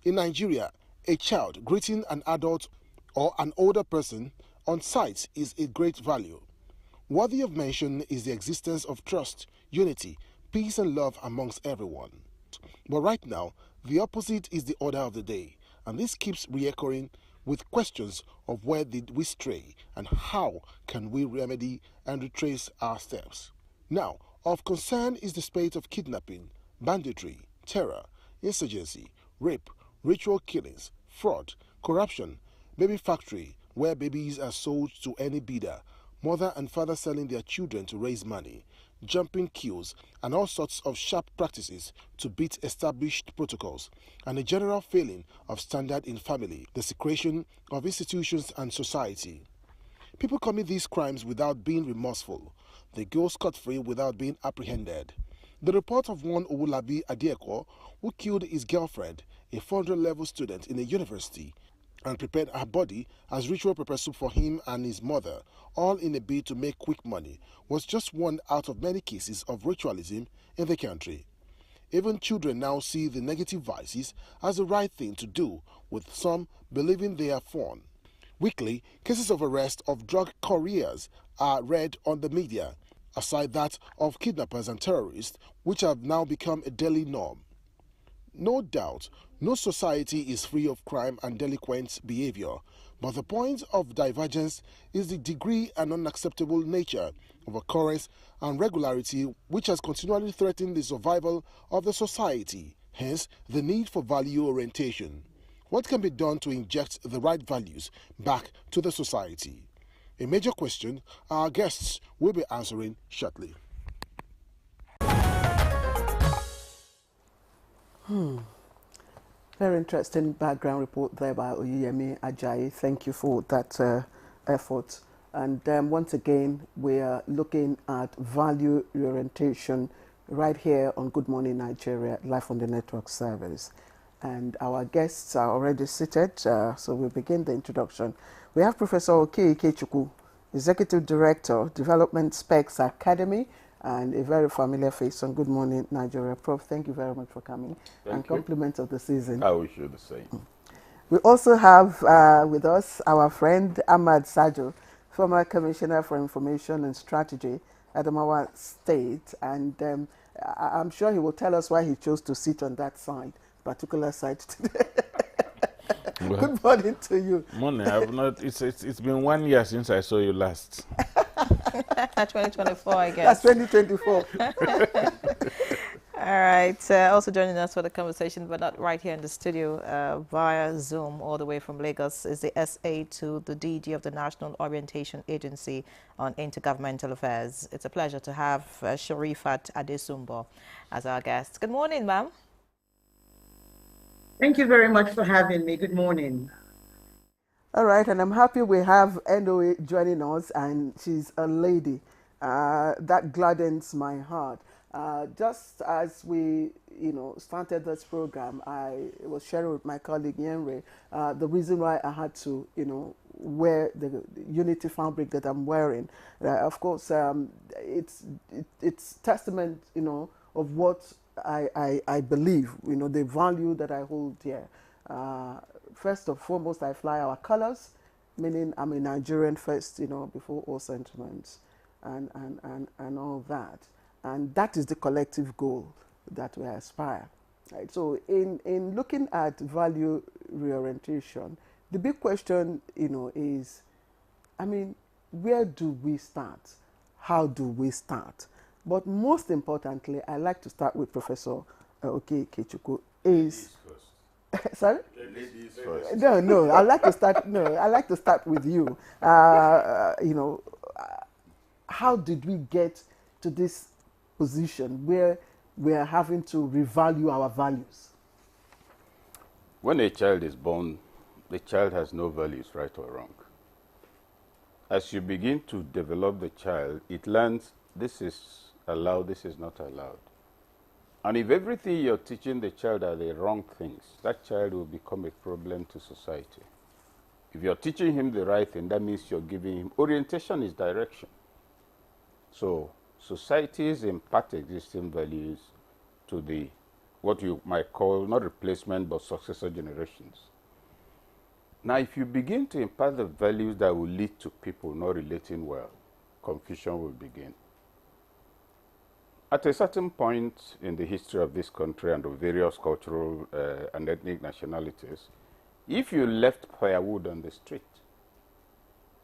In Nigeria, a child greeting an adult or an older person on sight is a great value. Worthy of mention is the existence of trust, unity, peace and love amongst everyone. But right now, the opposite is the order of the day, and this keeps reoccurring with questions of where did we stray and how can we remedy and retrace our steps. Now, Of concern is the spate of kidnapping, banditry, terror, insurgency, rape, ritual killings, fraud, corruption, baby factory where babies are sold to any bidder, mother and father selling their children to raise money, jumping queues, and all sorts of sharp practices to beat established protocols, and a general failing of standard in family, desecration of institutions and society. People commit these crimes without being remorseful. They go scot-free without being apprehended. The report of one Owolabi Adieko, who killed his girlfriend, a 400-level student in a university, and prepared her body as ritual pepper soup for him and his mother, all in a bid to make quick money, was just one out of many cases of ritualism in the country. Even children now see the negative vices as the right thing to do, with some believing they are fun. Weekly, cases of arrest of drug couriers are read on the media, aside that of kidnappers and terrorists, which have now become a daily norm. No doubt, no society is free of crime and delinquent behavior, but the point of divergence is the degree and unacceptable nature of occurrence and regularity which has continually threatened the survival of the society, hence the need for value orientation. What can be done to inject the right values back to the society? A major question our guests will be answering shortly. Very interesting background report there by Oyeyemi Ajayi. Thank you for that effort. And once again, we are looking at value orientation right here on Good Morning Nigeria, live on the network service. And our guests are already seated, so we'll begin the introduction. We have Professor Oke Ikechukwu, Executive Director, Development Specs Academy, and a very familiar face on Good Morning Nigeria. Prof, thank you very much for coming. Thank you. Compliments of the season. I wish you the same. We also have with us our friend Ahmad Sajo, former Commissioner for Information and Strategy at Adamawa State, and I'm sure he will tell us why he chose to sit on that side, particular side today. Well, good morning to you. Morning. I've not. It's been 1 year since I saw you last. 2024, I guess. That's 2024. All right. Also joining us for the conversation, but not right here in the studio, via Zoom, all the way from Lagos, is the SA to the DG of the National Orientation Agency on Intergovernmental Affairs. It's a pleasure to have Sharifat Adesumbo as our guest. Good morning, ma'am. Thank you very much for having me. Good morning. All right, and I'm happy we have NOA joining us, and she's a lady. That gladdens my heart. Just as we, started this program, I was sharing with my colleague Yenre the reason why I had to, wear the Unity fabric that I'm wearing. Of course, it's testament, of what I believe, the value that I hold dear. First and foremost, I fly our colors, meaning I'm a Nigerian first, before all sentiments and all that. And that is the collective goal that we aspire. Right? So in looking at value reorientation, the big question, is, where do we start? How do we start? But most importantly, I like to start with Professor Oke Ikechukwu. Sorry? Ladies first. No. I like to start. No, I like to start with you. How did we get to this position where we are having to revalue our values? When a child is born, the child has no values, right or wrong. As you begin to develop the child, it learns this is allowed, this is not allowed. And if everything you're teaching the child are the wrong things, that child will become a problem to society. If you're teaching him the right thing, that means you're giving him orientation is direction. So societies impart existing values to the, what you might call, not replacement, but successor generations. Now, if you begin to impart the values that will lead to people not relating well, confusion will begin. At a certain point in the history of this country and of various cultural and ethnic nationalities, if you left firewood on the street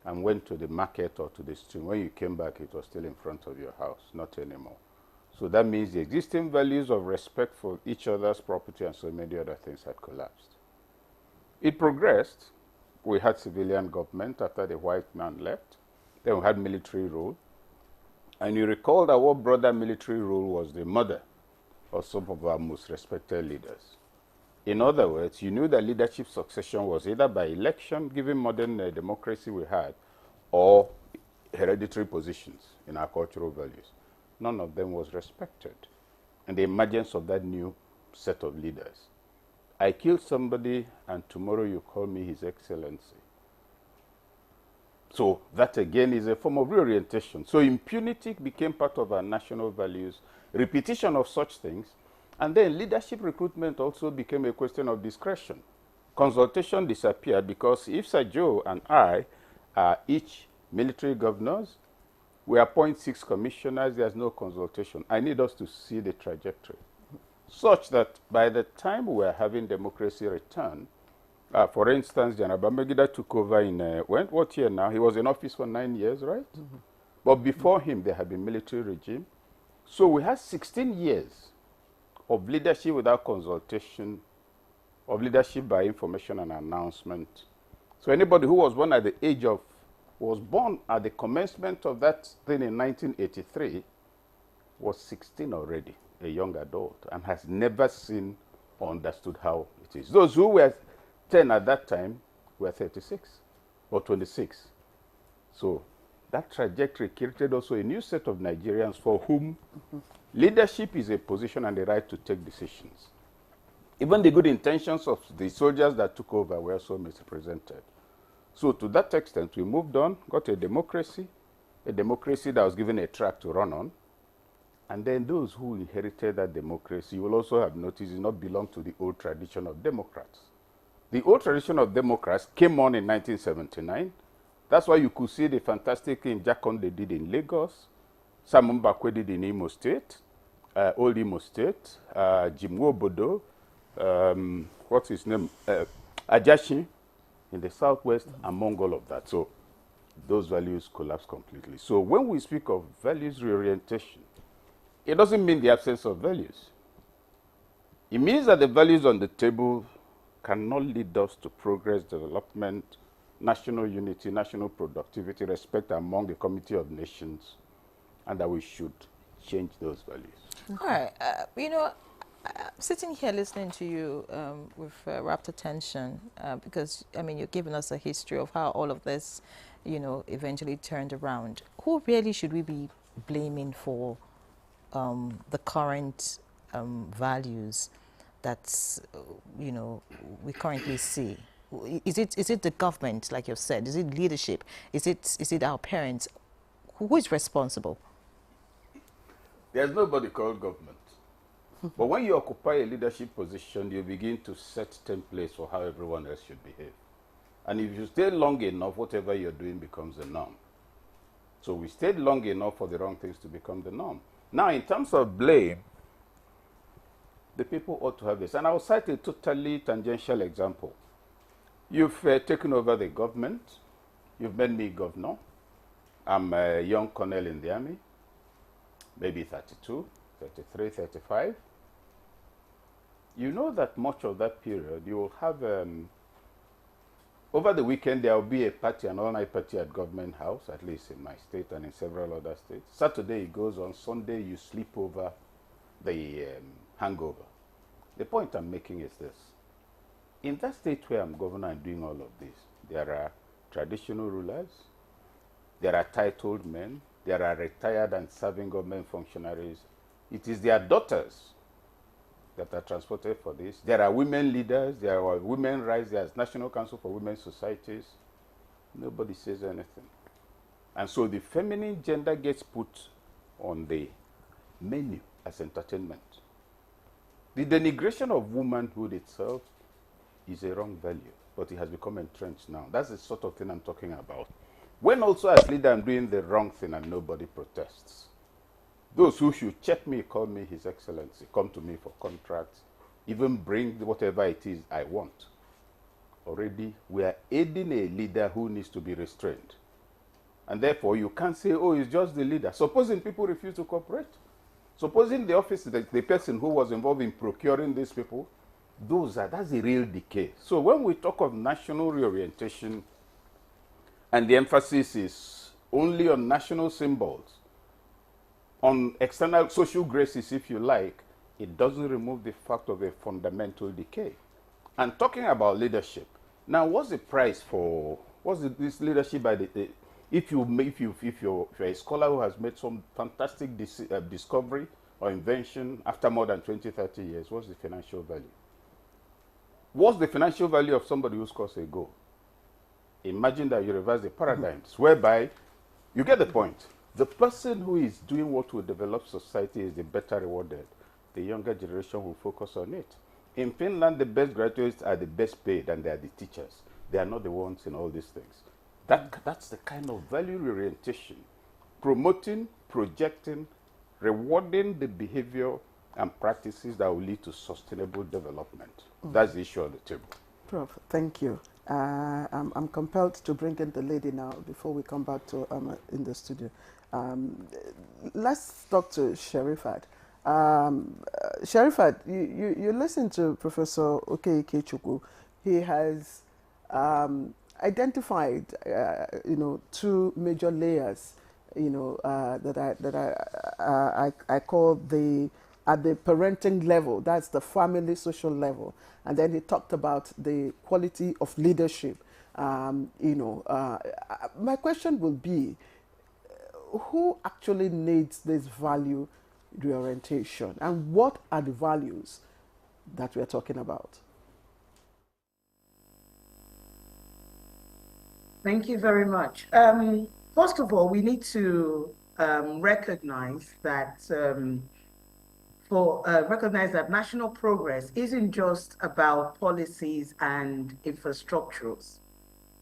and went to the market or to the stream, when you came back, it was still in front of your house, not anymore. So that means the existing values of respect for each other's property and so many other things had collapsed. It progressed. We had civilian government after the white man left. Then we had military rule. And you recall that what brought that military rule was the mother of some of our most respected leaders. In other words, you knew that leadership succession was either by election, given modern democracy we had, or hereditary positions in our cultural values. None of them was respected. And the emergence of that new set of leaders. I killed somebody, and tomorrow you call me His Excellency. So that again is a form of reorientation. So impunity became part of our national values, repetition of such things, and then leadership recruitment also became a question of discretion. Consultation disappeared because if Sir Joe and I are each military governors, we appoint 6 commissioners, there's no consultation. I need us to see the trajectory, such that by the time we are having democracy return, for instance, General Babangida took over in, what year now? He was in office for 9 years, right? But before him, there had been military regime. So we had 16 years of leadership without consultation, of leadership by information and announcement. So anybody who was born at the age of, was born at the commencement of that thing in 1983 was 16 already, a young adult, and has never seen or understood how it is. Those who were 10 at that time were 36 or 26. So that trajectory created also a new set of Nigerians for whom leadership is a position and the right to take decisions. Even the good intentions of the soldiers that took over were also misrepresented. So to that extent, we moved on, got a democracy that was given a track to run on. And then those who inherited that democracy, you will also have noticed, did not belong to the old tradition of Democrats. The old tradition of Democrats came on in 1979. That's why you could see the fantastic thing Jakonde did in Lagos, Sam Mbakwe did in Imo State, Old Imo State, Jim Wobodo, what's his name, Ajashi in the Southwest, among all of that. So those values collapse completely. So when we speak of values reorientation, it doesn't mean the absence of values. It means that the values on the table cannot lead us to progress, development, national unity, national productivity, respect among the community of nations, and that we should change those values. All right. You know, sitting here listening to you with rapt attention, because, I mean, you're giving us a history of how all of this, you know, eventually turned around. Who really should we be blaming for the current values that, you know, we currently see? Is it the government, like you've said? Is it leadership? Is it our parents? Who is responsible? There's nobody called government. But when you occupy a leadership position, you begin to set templates for how everyone else should behave. And if you stay long enough, whatever you're doing becomes the norm. So we stayed long enough for the wrong things to become the norm. Now, in terms of blame, the people ought to have this. And I'll cite a totally tangential example. You've taken over the government. You've made me governor. I'm a young colonel in the army, maybe 32, 33, 35. You know that much of that period, you will have, over the weekend, there will be a party, an all-night party at Government House, at least in my state and in several other states. Saturday it goes on. Sunday you sleep over the hangover. The point I'm making is this. In that state where I'm governor and doing all of this, there are traditional rulers, there are titled men, there are retired and serving government functionaries. It is their daughters that are transported for this. There are women leaders, there are women rights, there's National Council for Women's Societies. Nobody says anything. And so the feminine gender gets put on the menu as entertainment. The denigration of womanhood itself is a wrong value, but it has become entrenched now. That's the sort of thing I'm talking about. When also as leader I'm doing the wrong thing and nobody protests. Those who should check me, call me His Excellency, come to me for contracts, even bring whatever it is I want. Already we are aiding a leader who needs to be restrained. And therefore you can't say, oh, it's just the leader. Supposing people refuse to cooperate. Supposing the office, the person who was involved in procuring these people, that's a real decay. So when we talk of national reorientation, and the emphasis is only on national symbols, on external social graces, if you like, it doesn't remove the fact of a fundamental decay. And talking about leadership, now what's the price for, this leadership by if you're a scholar who has made some fantastic discovery or invention after more than 20, 30 years, what's the financial value? What's the financial value of somebody who scores a goal? Imagine that you reverse the paradigms, whereby, you get the point. The person who is doing what will develop society is the better rewarded. The younger generation will focus on it. In Finland, the best graduates are the best paid, and they are the teachers. They are not the ones in all these things. That's the kind of value orientation, promoting, projecting, rewarding the behavior and practices that will lead to sustainable development. That's the issue on the table. Prof, thank you. I'm compelled to bring in the lady now before we come back to in the studio. Let's talk to Sherifat. Sherifat, you listen to Professor Okeike Chukwu. He has identified, two major layers, that I call at the parenting level. That's the family social level, and then he talked about the quality of leadership. My question will be, who actually needs this value reorientation, and what are the values that we're talking about? Thank you very much. First of all, we need to recognize that recognize that national progress isn't just about policies and infrastructures.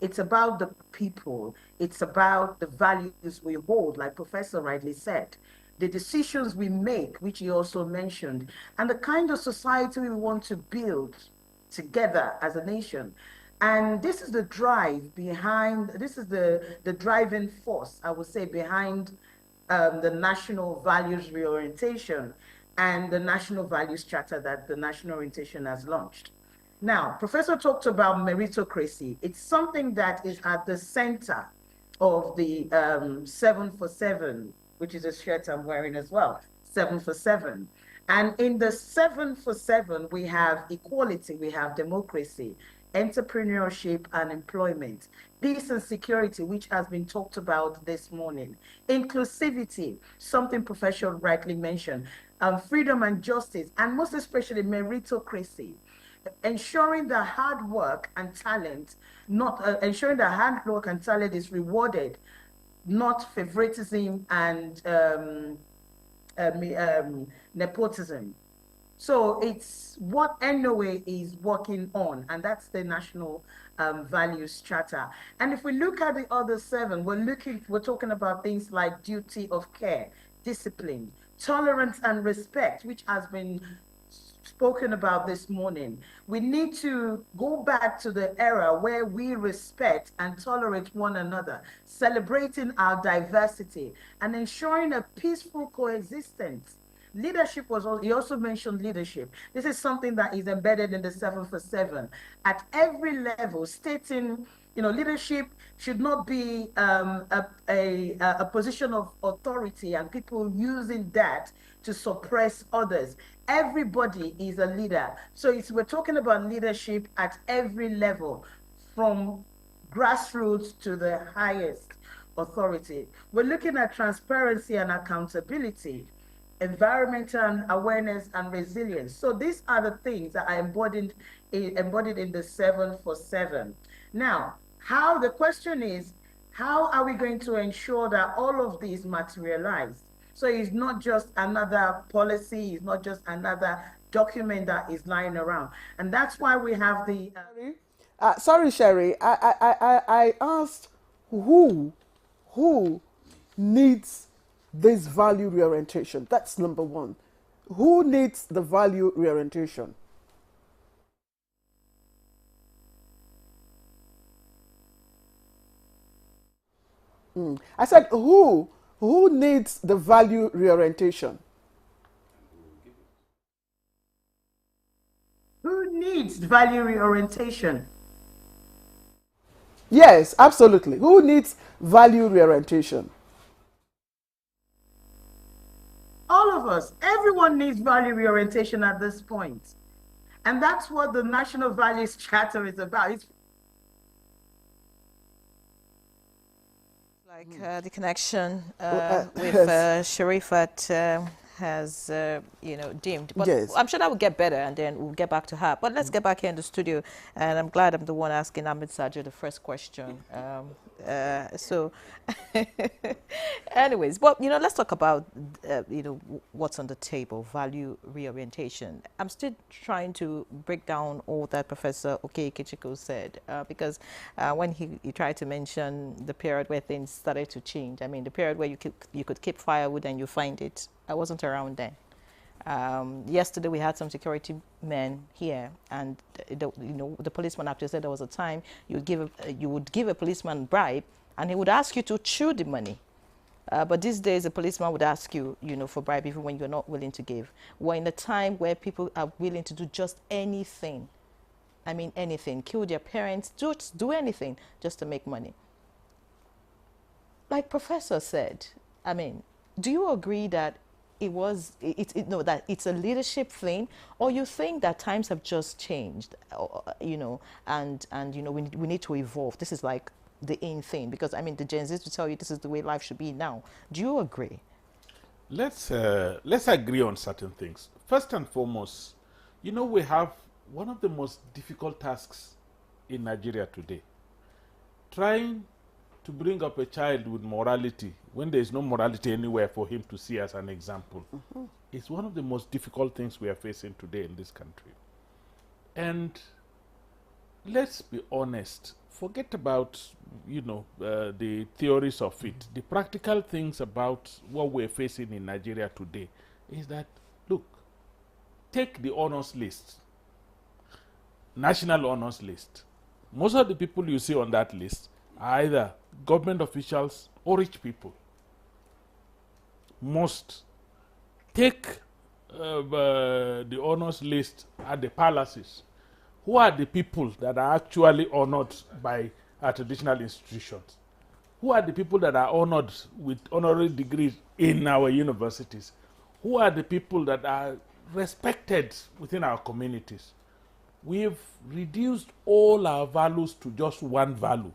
It's about the people. It's about the values we hold, like Professor rightly said, the decisions we make, which he also mentioned, and the kind of society we want to build together as a nation. And this is the drive behind, this is the driving force, I would say, behind the national values reorientation and the national values charter that the national orientation has launched. Now, Professor talked about meritocracy. It's something that is at the center of the 7 for 7, which is a shirt I'm wearing as well, 7 for 7. And in the 7 for 7, we have equality, we have democracy, entrepreneurship and employment, peace and security, which has been talked about this morning, inclusivity, something Professor rightly mentioned, freedom and justice, and most especially meritocracy, ensuring that hard work and talent, ensuring that hard work and talent is rewarded, not favoritism and nepotism. So it's what NOA is working on, and that's the National Values Charter. And if we look at the other 7, we're talking about things like duty of care, discipline, tolerance and respect, which has been spoken about this morning. We need to go back to the era where we respect and tolerate one another, celebrating our diversity and ensuring a peaceful coexistence. Leadership he also mentioned leadership. This is something that is embedded in the 7 for 7 at every level, stating, leadership should not be a position of authority and people using that to suppress others. Everybody is a leader. So we're talking about leadership at every level, from grassroots to the highest authority. We're looking at transparency and accountability, environmental awareness and resilience. So these are the things that are embodied in the 7 for 7. Now, the question is, how are we going to ensure that all of these materialize? So it's not just another policy, it's not just another document that is lying around. And that's why we have the... sorry, Sherry, I asked who needs this value reorientation? That's number one. Who needs the value reorientation? I said who needs the value reorientation? value reorientation? Yes, absolutely. Who needs value reorientation? All of us. Everyone needs value reorientation at this point. And that's what the National Values Charter is about. It's like the connection with Sharifat has, dimmed. But yes. I'm sure that will get better, and then we'll get back to her. But let's get back here in the studio, and I'm glad I'm the one asking Ahmed Sajo the first question. Anyways, well, let's talk about, what's on the table, value reorientation. I'm still trying to break down all that Professor Okeke-Chiko said, because when he tried to mention the period where things started to change, I mean, the period where you could keep firewood and you find it, I wasn't around then. Yesterday we had some security men here, and the policeman actually said there was a time you would give a policeman bribe, and he would ask you to chew the money. But these days a policeman would ask you, for bribe even when you're not willing to give. We're in a time where people are willing to do just anything. I mean anything. Kill their parents, just do anything just to make money. Like Professor said, I mean, do you agree that that it's a leadership thing, or you think that times have just changed, and we need to evolve? This is like the in thing, because I mean the Gen Zs will tell you this is the way life should be now. Do you agree? Let's agree on certain things. First and foremost, we have one of the most difficult tasks in Nigeria today. Trying to bring up a child with morality when there is no morality anywhere for him to see as an example. It's one of the most difficult things we are facing today in this country. And let's be honest, forget about, the theories of it. The practical things about what we're facing in Nigeria today is that, look, take the honors list, national honors list. Most of the people you see on that list are either government officials or rich people. Most. Take the honors list at the palaces. Who are the people that are actually honored by our traditional institutions? Who are the people that are honored with honorary degrees in our universities? Who are the people that are respected within our communities? We've reduced all our values to just one value: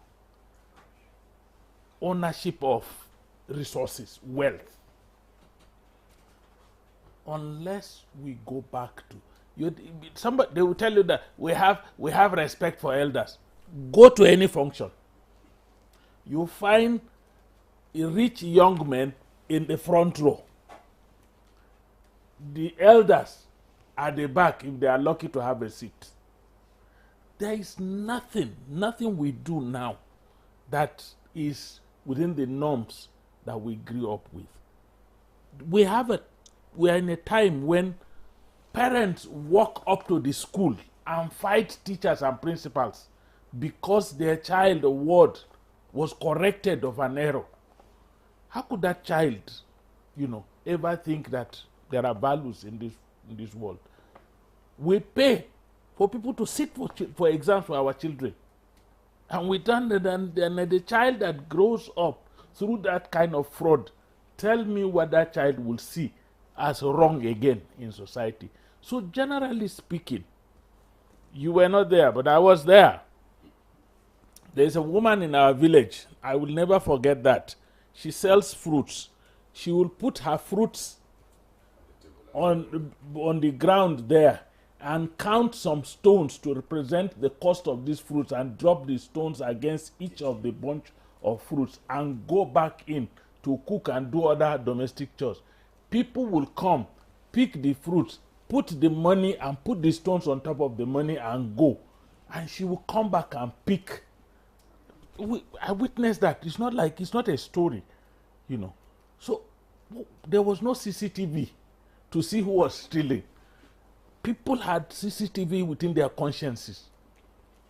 ownership of resources, wealth. Unless we go back to they will tell you that we have respect for elders. Go to any function, you find a rich young man in the front row. The elders at the back, if they are lucky to have a seat. There is nothing we do now that is within the norms that we grew up with. We are in a time when parents walk up to the school and fight teachers and principals because their child word was corrected of an error. How could that child, ever think that there are values in this world? We pay for people to sit for exams for our children. And the child that grows up through that kind of fraud, tell me what that child will see as wrong again in society. So generally speaking, you were not there, but I was there. There's a woman in our village, I will never forget that. She sells fruits. She will put her fruits on the ground there and count some stones to represent the cost of these fruits, and drop the stones against each of the bunch of fruits and go back in to cook and do other domestic chores. People will come, pick the fruits, put the money and put the stones on top of the money and go. And she will come back and pick. I witnessed that. It's not a story, So there was no CCTV to see who was stealing. People had CCTV within their consciences.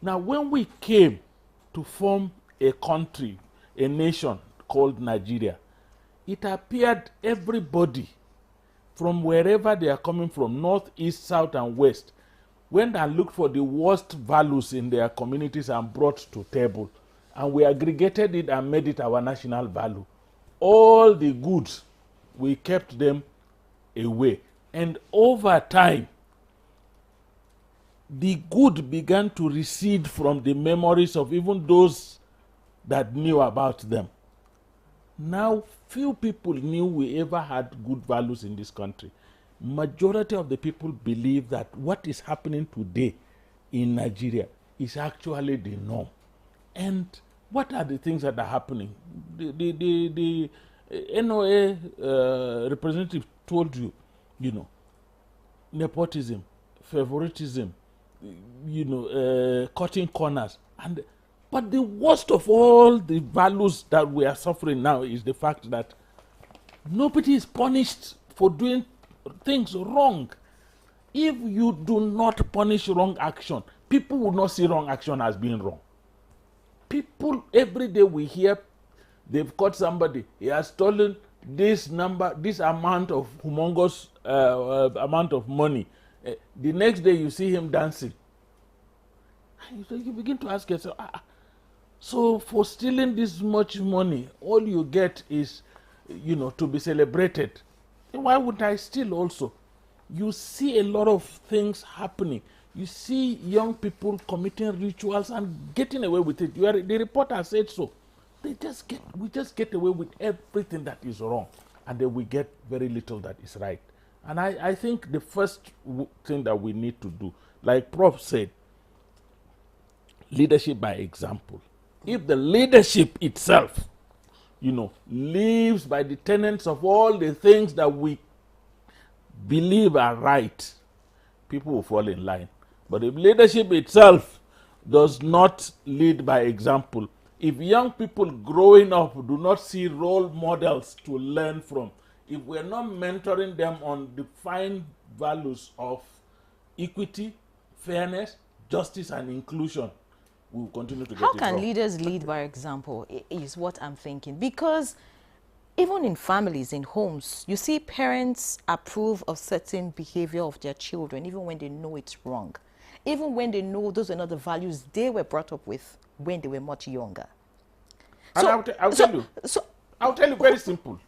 Now, when we came to form a country, a nation called Nigeria, it appeared everybody from wherever they are coming from, north, east, south, and west, went and looked for the worst values in their communities and brought to table. And we aggregated it and made it our national value. All the goods, we kept them away. And over time, the good began to recede from the memories of even those that knew about them. Now, few people knew we ever had good values in this country. Majority of the people believe that what is happening today in Nigeria is actually the norm. And what are the things that are happening? The NOA representative told you, you know, nepotism, favoritism, you know, cutting corners. But the worst of all the values that we are suffering now is the fact that nobody is punished for doing things wrong. If you do not punish wrong action, people will not see wrong action as being wrong. People, every day we hear they've caught somebody, he has stolen this number, this amount of humongous amount of money. The next day you see him dancing. You begin to ask yourself, so for stealing this much money, all you get is, you know, to be celebrated. Why would I steal also? You see a lot of things happening. You see young people committing rituals and getting away with it. The reporter said so. We just get away with everything that is wrong, and then we get very little that is right. And I think the first thing that we need to do, like Prof said, leadership by example. If the leadership itself, you know, lives by the tenets of all the things that we believe are right, people will fall in line. But if leadership itself does not lead by example, if young people growing up do not see role models to learn from, if we're not mentoring them on the fine values of equity, fairness, justice, and inclusion, we will continue to get it wrong. How can leaders lead by example is what I'm thinking. Because even in families, in homes, you see parents approve of certain behavior of their children, even when they know it's wrong. Even when they know those are not the values they were brought up with when they were much younger. And I'll tell you very simple.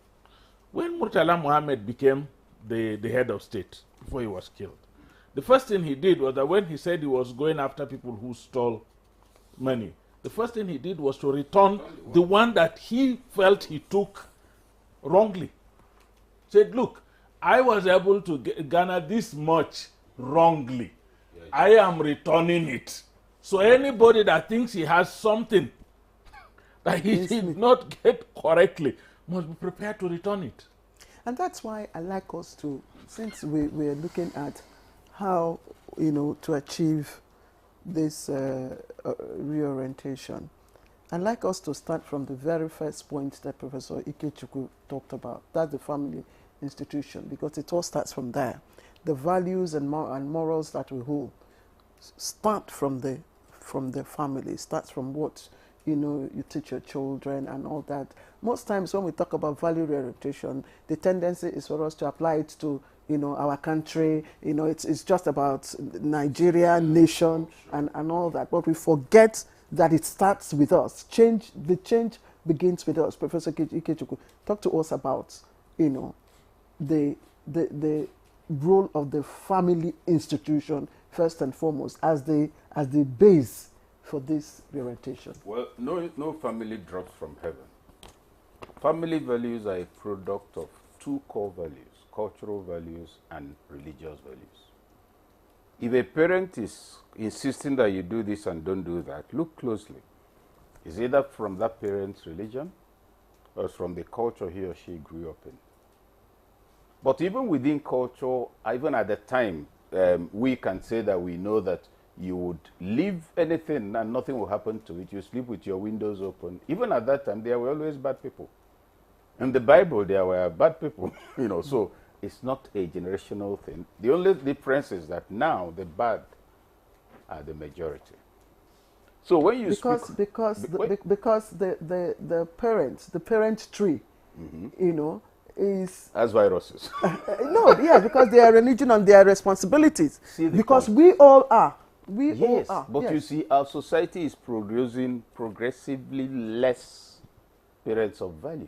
When Murtala Muhammad became the head of state, before he was killed, the first thing he did was that when he said he was going after people who stole money, the first thing he did was to return the one that he felt he took wrongly. Said, look, I was able to garner this much wrongly. I am returning it. So anybody that thinks he has something that he did not get correctly must be prepared to return it. And that's why I like us to, since we're looking at how, you know, to achieve this reorientation, I'd like us to start from the very first point that Professor Ikechukwu talked about. That's the family institution, because it all starts from there. The values and morals that we hold start from the family, starts from what, you know, you teach your children and all that. Most times when we talk about value reorientation, the tendency is for us to apply it to, you know, our country. You know, it's just about Nigeria, nation, and all that. But we forget that it starts with us. The change begins with us. Professor Ikechukwu, talk to us about, you know, the role of the family institution first and foremost as the base for this reorientation. Well, no family drops from heaven. Family values are a product of two core values: cultural values and religious values. If a parent is insisting that you do this and don't do that, look closely. It's either from that parent's religion or from the culture he or she grew up in. But even within culture, even at the time, we can say that we know that you would leave anything and nothing will happen to it. You sleep with your windows open. Even at that time, there were always bad people. In the Bible, there were bad people, you know, so it's not a generational thing. The only difference is that now the bad are the majority. So when you because the parent tree, you know, is... As viruses. No, yes, because they are religion and their responsibilities. Because we all are. We all are. But you see, our society is producing progressively less parents of value.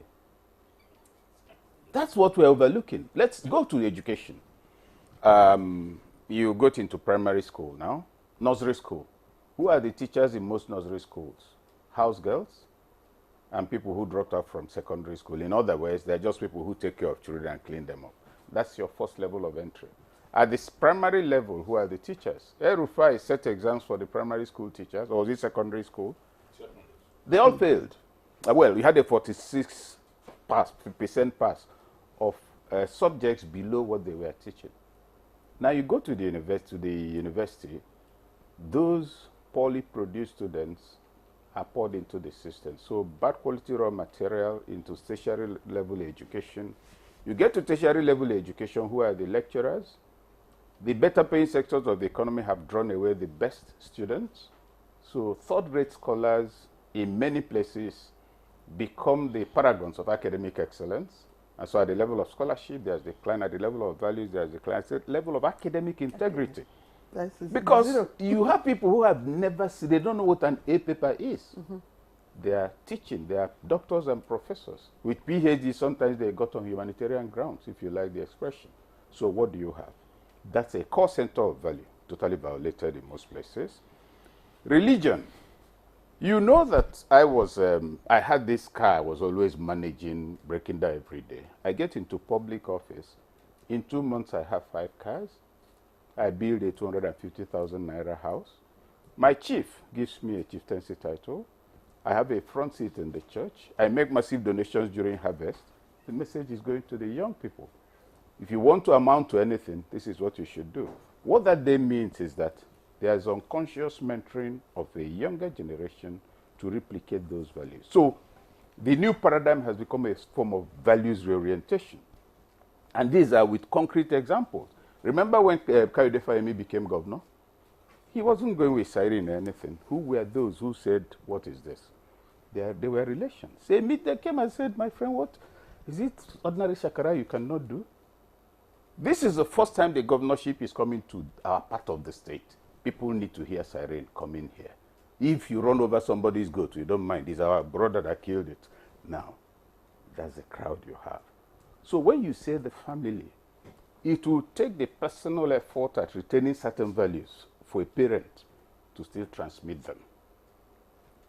That's what we're overlooking. Let's go to education. You got into primary school now, nursery school. Who are the teachers in most nursery schools? House girls and people who dropped out from secondary school. In other words, they're just people who take care of children and clean them up. That's your first level of entry. At this primary level, who are the teachers? Rufai set exams for the primary school teachers, or was it secondary school? They all failed. Well, we had a 46% pass of subjects below what they were teaching. Now you go to the university, those poorly produced students are poured into the system. So bad quality raw material into tertiary level education. You get to tertiary level education, who are the lecturers? The better paying sectors of the economy have drawn away the best students. So third-rate scholars in many places become the paragons of academic excellence. And so at the level of scholarship, there's decline. At the level of values, there's decline. At the level of academic integrity. Because you have people who have never seen, they don't know what an A paper is. They are teaching, they are doctors and professors. With PhD, sometimes they got on humanitarian grounds, if you like the expression. So what do you have? That's a core center of value, totally violated in most places. Religion. You know that I had this car I was always managing, breaking down every day. I get into public office. In 2 months, I have 5 cars. I build a 250,000 naira house. My chief gives me a chieftaincy title. I have a front seat in the church. I make massive donations during harvest. The message is going to the young people. If you want to amount to anything, this is what you should do. What that then means is that there is unconscious mentoring of a younger generation to replicate those values. So the new paradigm has become a form of values reorientation. And these are with concrete examples. Remember when Kayode Fayemi became governor? He wasn't going with siren or anything. Who were those who said, what is this? They were relations. They came and said, my friend, what? Is it ordinary shakara you cannot do? This is the first time the governorship is coming to our part of the state. People need to hear siren coming here. If you run over somebody's goat, you don't mind. It's our brother that killed it. Now, that's the crowd you have. So when you say the family, it will take the personal effort at retaining certain values for a parent to still transmit them.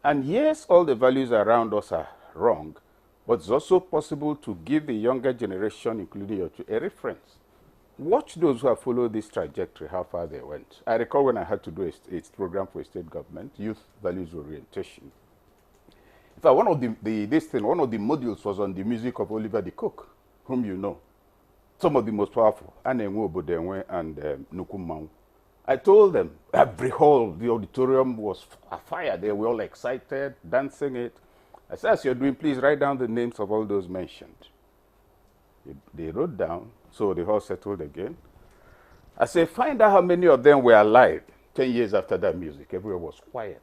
And yes, all the values around us are wrong, but it's also possible to give the younger generation, including your children, a reference. Watch those who have followed this trajectory, how far they went. I recall when I had to do a program for a state government, youth values orientation. In fact, one of the modules was on the music of Oliver the Cook, whom you know. Some of the most powerful, Anenwe Obodenwe and Nukumau. I told them, every hall, the auditorium was afire. They were all excited, dancing it. I said, as you're doing, please write down the names of all those mentioned. They wrote down, so the hall settled again. I said, find out how many of them were alive 10 years after that music. Everywhere was quiet.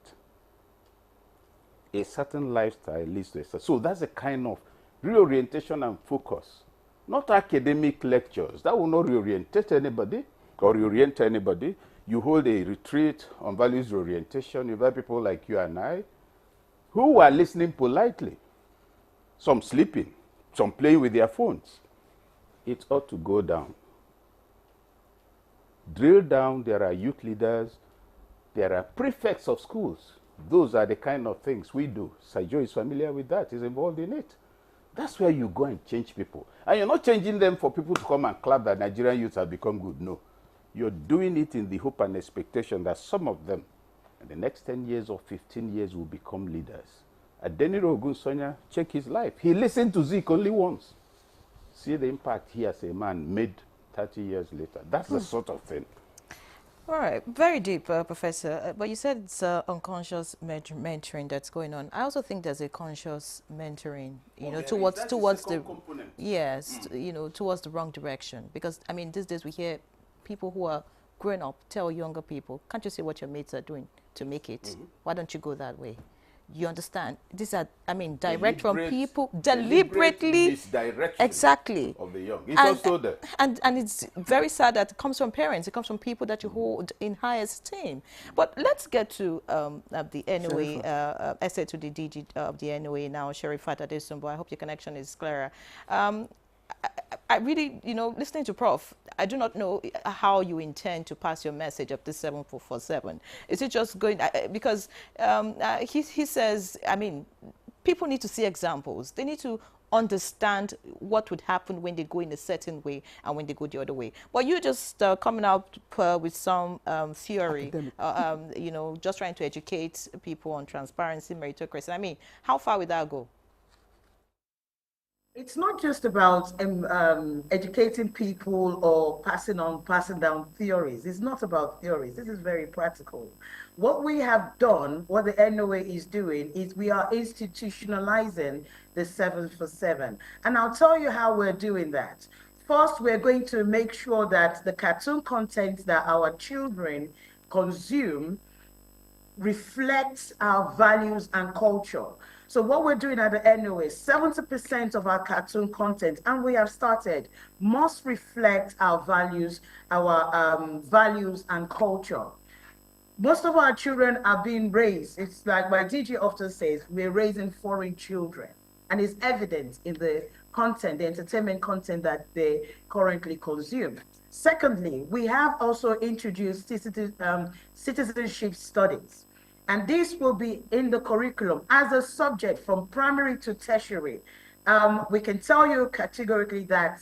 A certain lifestyle leads to a... So that's a kind of reorientation and focus. Not academic lectures. That will not reorientate anybody or reorient anybody. You hold a retreat on values reorientation. You invite people like you and I who are listening politely. Some sleeping, some playing with their phones. It ought to go down. Drill down, there are youth leaders, there are prefects of schools. Those are the kind of things we do. Sajo is familiar with that, he's involved in it. That's where you go and change people. And you're not changing them for people to come and clap that Nigerian youth have become good. No. You're doing it in the hope and expectation that some of them, in the next 10 years or 15 years, will become leaders. Adeniro Ogunsonya, check his life. He listened to Zeke only once. See the impact he as a man made 30 years later. That's the sort of thing. All right, very deep, Professor. But you said it's unconscious mentoring that's going on. I also think there's a conscious mentoring, you know, towards the component. Yes, you know, towards the wrong direction. Because I mean, these days we hear people who are grown up tell younger people, "Can't you see what your mates are doing to make it? Why don't you go that way?" You understand? These are, I mean, direct from people, deliberate deliberately. misdirection Exactly. of the young. It's also there. And it's very sad that it comes from parents. It comes from people that you hold in high esteem. But let's get to the NOA, essay to the DG of the NOA now, Sherifat Adesumbo. I hope your connection is clearer. I really, you know, listening to Prof, I do not know how you intend to pass your message of this 7447. Is it just going, because he says, I mean, people need to see examples. They need to understand what would happen when they go in a certain way and when they go the other way. But you just coming out with some theory, you know, just trying to educate people on transparency, meritocracy. I mean, how far would that go? It's not just about educating people or passing down theories. It's not about theories. This is very practical. What we have done, what the NOA is doing, is we are institutionalizing the 7 for 7. And I'll tell you how we're doing that. First, we're going to make sure that the cartoon content that our children consume reflects our values and culture. So what we're doing at the NOA, 70% of our cartoon content, and we have started, must reflect our values and culture. Most of our children are being raised, it's like my DG often says, we're raising foreign children. And it's evident in the content, the entertainment content that they currently consume. Secondly, we have also introduced citizenship studies. And this will be in the curriculum as a subject from primary to tertiary. We can tell you categorically that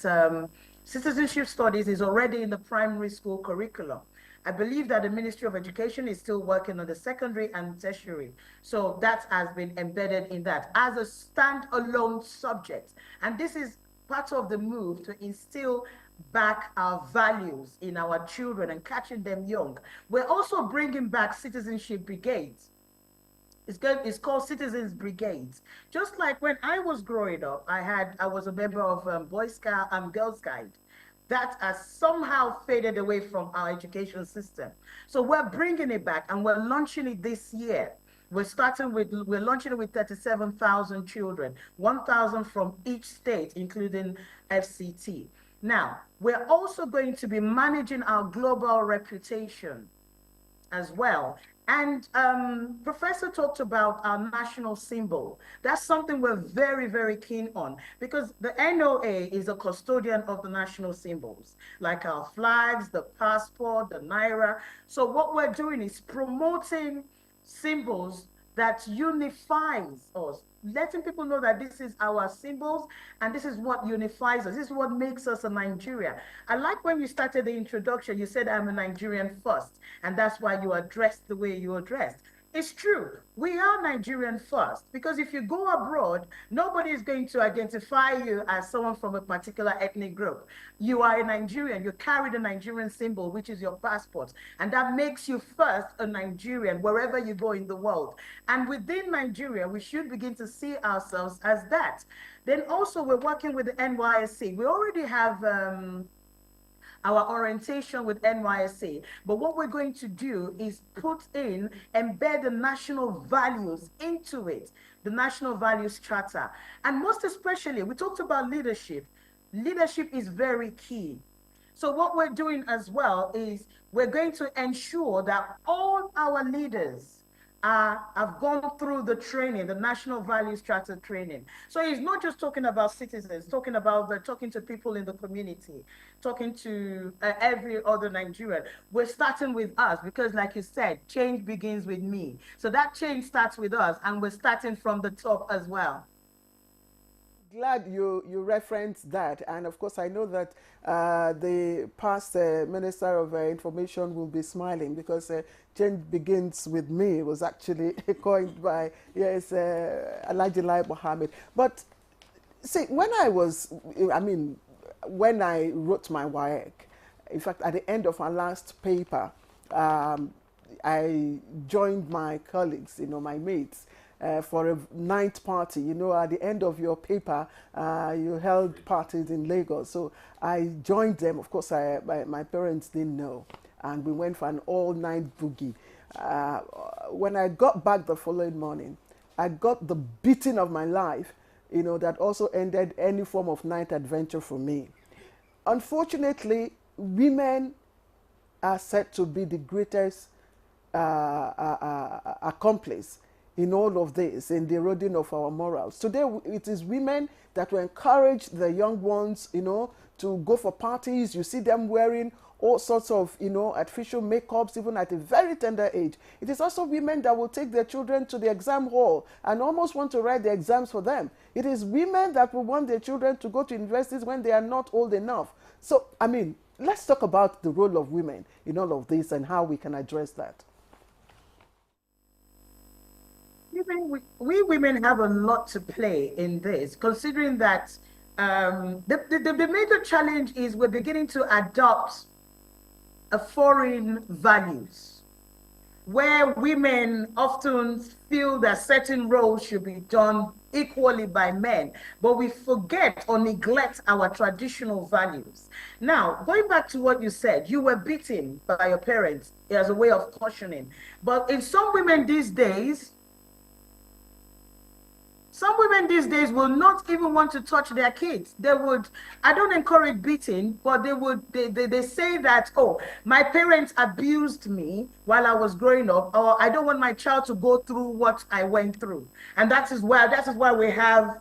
citizenship studies is already in the primary school curriculum. I believe that the Ministry of Education is still working on the secondary and tertiary. So that has been embedded in that as a standalone subject. And this is part of the move to instill back our values in our children and catching them young. We're also bringing back citizenship brigades. It's called Citizens Brigades. Just like when I was growing up, I was a member of Boy Scout and Girl Scout. That has somehow faded away from our education system. So we're bringing it back and we're launching it this year. We're launching it with 37,000 children, 1,000 from each state, including FCT. Now, we're also going to be managing our global reputation as well. And Professor talked about our national symbol. That's something we're very, very keen on because the NOA is a custodian of the national symbols, like our flags, the passport, the Naira. So what we're doing is promoting symbols that unifies us, letting people know that this is our symbols and this is what unifies us. This is what makes us a Nigeria. I like when you started the introduction, you said I'm a Nigerian first, and that's why you are dressed the way you are dressed. It's true. We are Nigerian first because if you go abroad, nobody is going to identify you as someone from a particular ethnic group. You are a Nigerian. You carry the Nigerian symbol, which is your passport. And that makes you first a Nigerian wherever you go in the world. And within Nigeria, we should begin to see ourselves as that. Then also we're working with the NYSC. We already have our orientation with NYSC. But what we're going to do is embed the national values into it, the National Values Charter. And most especially, we talked about leadership. Leadership is very key. So what we're doing as well is we're going to ensure that all our leaders have gone through the training, the National Values Charter training. So he's not just talking about citizens, talking to people in the community, talking to every other Nigerian. We're starting with us because, like you said, change begins with me. So that change starts with us, and we're starting from the top as well. Glad you referenced that, and of course I know that the past Minister of Information will be smiling because change begins with me was actually coined by Alhaji Lai Mohammed. But see, when I wrote my WAEC, in fact at the end of our last paper, I joined my colleagues, my mates, for a night party. At the end of your paper, you held parties in Lagos. So I joined them. Of course, my parents didn't know. And we went for an all-night boogie. When I got back the following morning, I got the beating of my life, you know, that also ended any form of night adventure for me. Unfortunately, women are said to be the greatest accomplice in all of this, in the eroding of our morals. Today, it is women that will encourage the young ones, you know, to go for parties. You see them wearing all sorts of, you know, artificial makeups, even at a very tender age. It is also women that will take their children to the exam hall and almost want to write the exams for them. It is women that will want their children to go to universities when they are not old enough. So, I mean, let's talk about the role of women in all of this and how we can address that. We women have a lot to play in this, considering that the major challenge is we're beginning to adopt a foreign values, where women often feel that certain roles should be done equally by men, but we forget or neglect our traditional values. Now, going back to what you said, you were beaten by your parents as a way of cautioning, but in some women these days will not even want to touch their kids. They would, I don't encourage beating, but they say that, oh, my parents abused me while I was growing up, or I don't want my child to go through what I went through. And that is why we have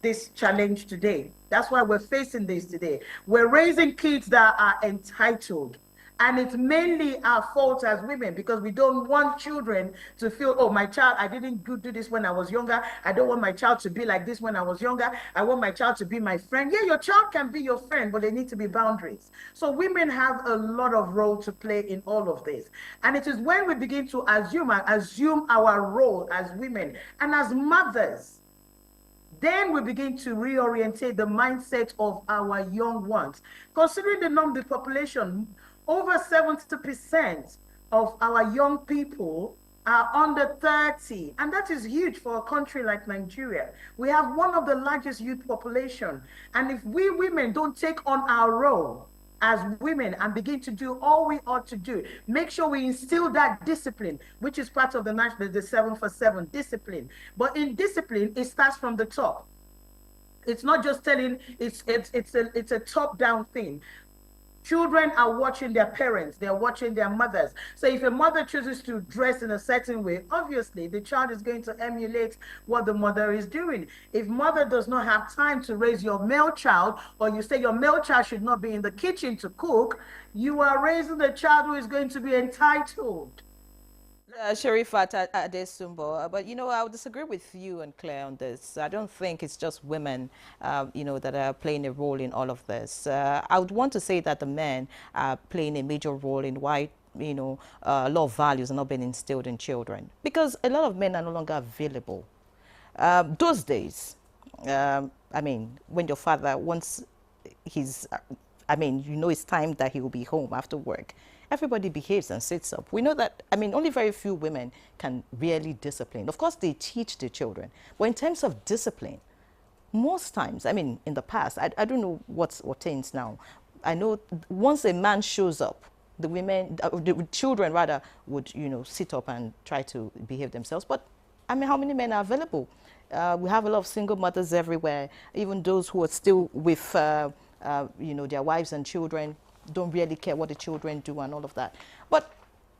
this challenge today. That's why we're facing this today. We're raising kids that are entitled. And it's mainly our fault as women, because we don't want children to feel, oh, my child, I didn't do this when I was younger. I don't want my child to be like this when I was younger. I want my child to be my friend. Yeah, your child can be your friend, but there need to be boundaries. So women have a lot of role to play in all of this. And it is when we begin to assume our role as women and as mothers, then we begin to reorientate the mindset of our young ones. Considering the population, over 70% of our young people are under 30, and that is huge for a country like Nigeria. We have one of the largest youth population, and if we women don't take on our role as women and begin to do all we ought to do, make sure we instill that discipline, which is part of the 7 for 7 discipline. But in discipline, it starts from the top. It's not just telling, it's a top-down thing. Children are watching their parents, they're watching their mothers. So if a mother chooses to dress in a certain way, obviously the child is going to emulate what the mother is doing. If mother does not have time to raise your male child, or you say your male child should not be in the kitchen to cook, you are raising a child who is going to be entitled. Sherifat Adesumbo, but you know, I would disagree with you and Claire on this. I don't think it's just women, you know, that are playing a role in all of this. I would want to say that the men are playing a major role in why, you know, a lot of values are not being instilled in children, because a lot of men are no longer available. Those days, I mean, when your father, once he's, I mean, you know, it's time that he will be home after work, everybody behaves and sits up. We know that, I mean, only very few women can really discipline. Of course, they teach the children. But in terms of discipline, most times, I mean, in the past, I don't know what obtains now. I know once a man shows up, the women, the children rather, would, you know, sit up and try to behave themselves. But, I mean, how many men are available? We have a lot of single mothers everywhere, even those who are still with, you know, their wives and children, don't really care what the children do and all of that. But,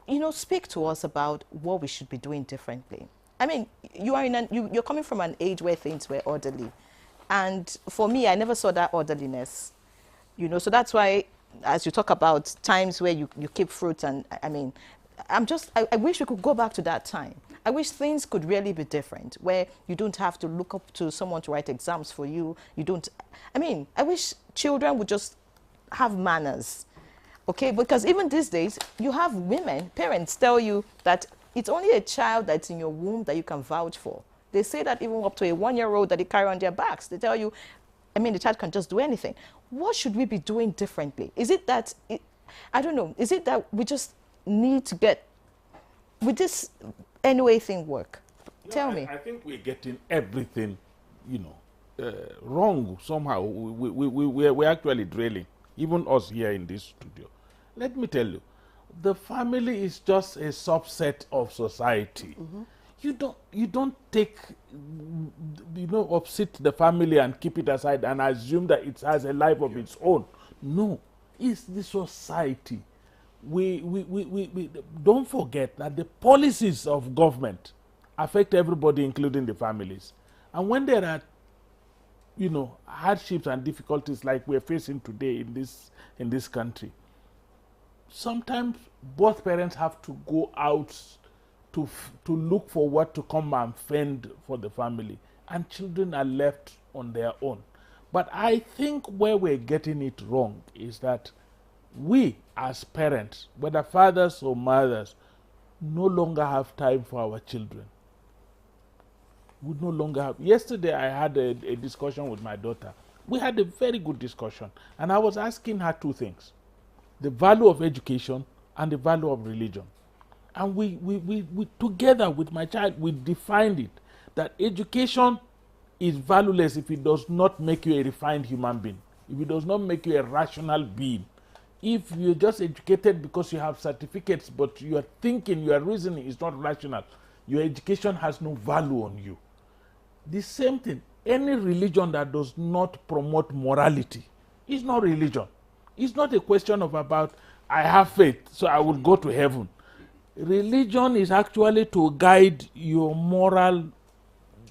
you know, speak to us about what we should be doing differently. I mean, you're coming from an age where things were orderly. And for me, I never saw that orderliness. You know, so that's why, as you talk about times where you keep fruits, and I mean, I wish we could go back to that time. I wish things could really be different, where you don't have to look up to someone to write exams for you. You don't, I mean, I wish children would just have manners, okay? Because even these days, you have women, parents tell you that it's only a child that's in your womb that you can vouch for. They say that even up to a 1-year-old that they carry on their backs. They tell you, I mean, the child can just do anything. What should we be doing differently? Is it that, I don't know, is it that we just need to get, with this anyway thing work? Yeah, Tell me. I think we're getting everything, you know, wrong somehow. We're actually drilling. Even us here in this studio. Let me tell you, the family is just a subset of society. You don't take, upset the family and keep it aside and assume that it has a life of its own. No, it's the society. We don't forget that the policies of government affect everybody, including the families. And when there are, hardships and difficulties like we're facing today in this country, sometimes both parents have to go out to look for what to come and fend for the family, and children are left on their own. But I think where we're getting it wrong is that we as parents, whether fathers or mothers, no longer have time for our children. We no longer have. Yesterday I had a discussion with my daughter. We had a very good discussion, and I was asking her two things: the value of education and the value of religion. And we together with my child, we defined it that education is valueless if it does not make you a refined human being, if it does not make you a rational being. If you're just educated because you have certificates, but your thinking, your reasoning is not rational, your education has no value on you. The same thing, any religion that does not promote morality is not religion. It's not a question of about, I have faith, so I will go to heaven. Religion is actually to guide your moral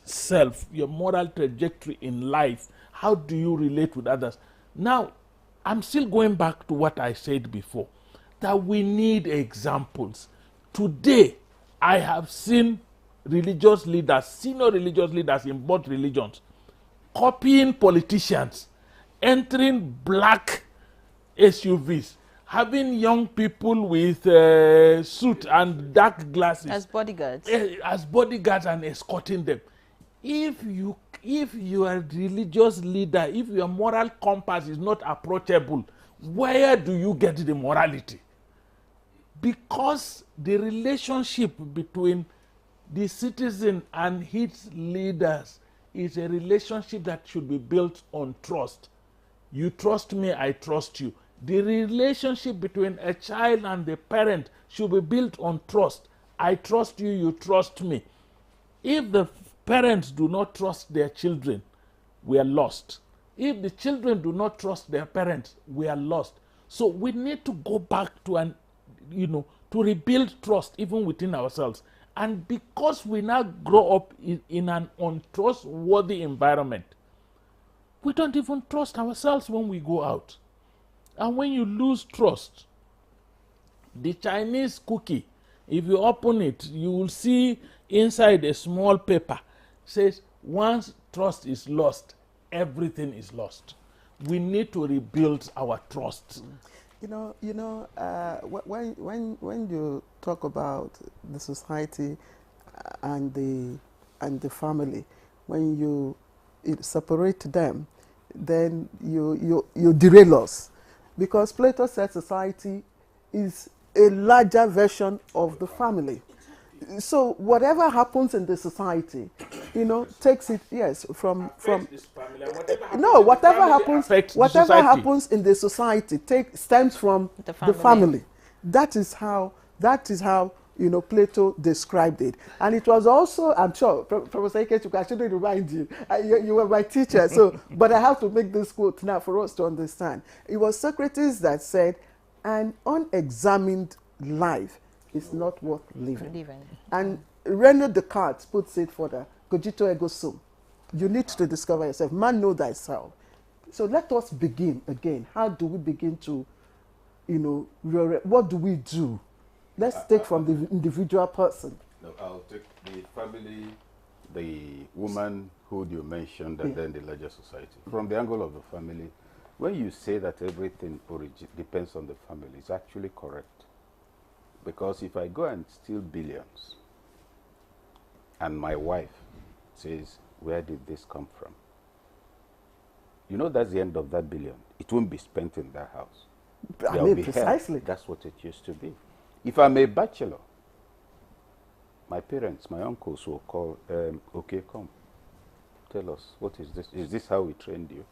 self, your moral trajectory in life. How do you relate with others? Now, I'm still going back to what I said before, that we need examples. Today, I have seen religious leaders, senior religious leaders in both religions, copying politicians, entering black SUVs, having young people with suit and dark glasses as bodyguards, and escorting them. If you are a religious leader, if your moral compass is not approachable, where do you get the morality? Because the relationship between the citizen and his leaders is a relationship that should be built on trust. You trust me, I trust you. The relationship between a child and the parent should be built on trust. I trust you, you trust me. If the parents do not trust their children, we are lost. If the children do not trust their parents, we are lost. So we need to go back to to rebuild trust even within ourselves. And because we now grow up in an untrustworthy environment, we don't even trust ourselves when we go out. And when you lose trust, the Chinese cookie, if you open it, you will see inside a small paper, says, once trust is lost, everything is lost. We need to rebuild our trust. When you talk about the society and the family, when you separate them, then you derail us. Because Plato said society is a larger version of the family. So whatever happens in the society, takes it, yes, from whatever happens in the society stems from the family. That is how Plato described it. And it was also, I'm sure, Professor Ikechuku, I shouldn't remind you, you were my teacher, but I have to make this quote now for us to understand. It was Socrates that said, an unexamined life is not worth living. And René Descartes puts it further, cogito ergo sum. You need to discover yourself. Man, know thyself. So let us begin again. How do we begin to, what do we do? Let's take from the individual person. No, I'll take the family, the womanhood you mentioned, and then the larger society. From the angle of the family, when you say that everything depends on the family, it's actually correct. Because if I go and steal billions, and my wife says, where did this come from? That's the end of that billion. It won't be spent in that house. Precisely. That's what it used to be. If I'm a bachelor, my parents, my uncles will call, okay, come, tell us, what is this? Is this how we trained you?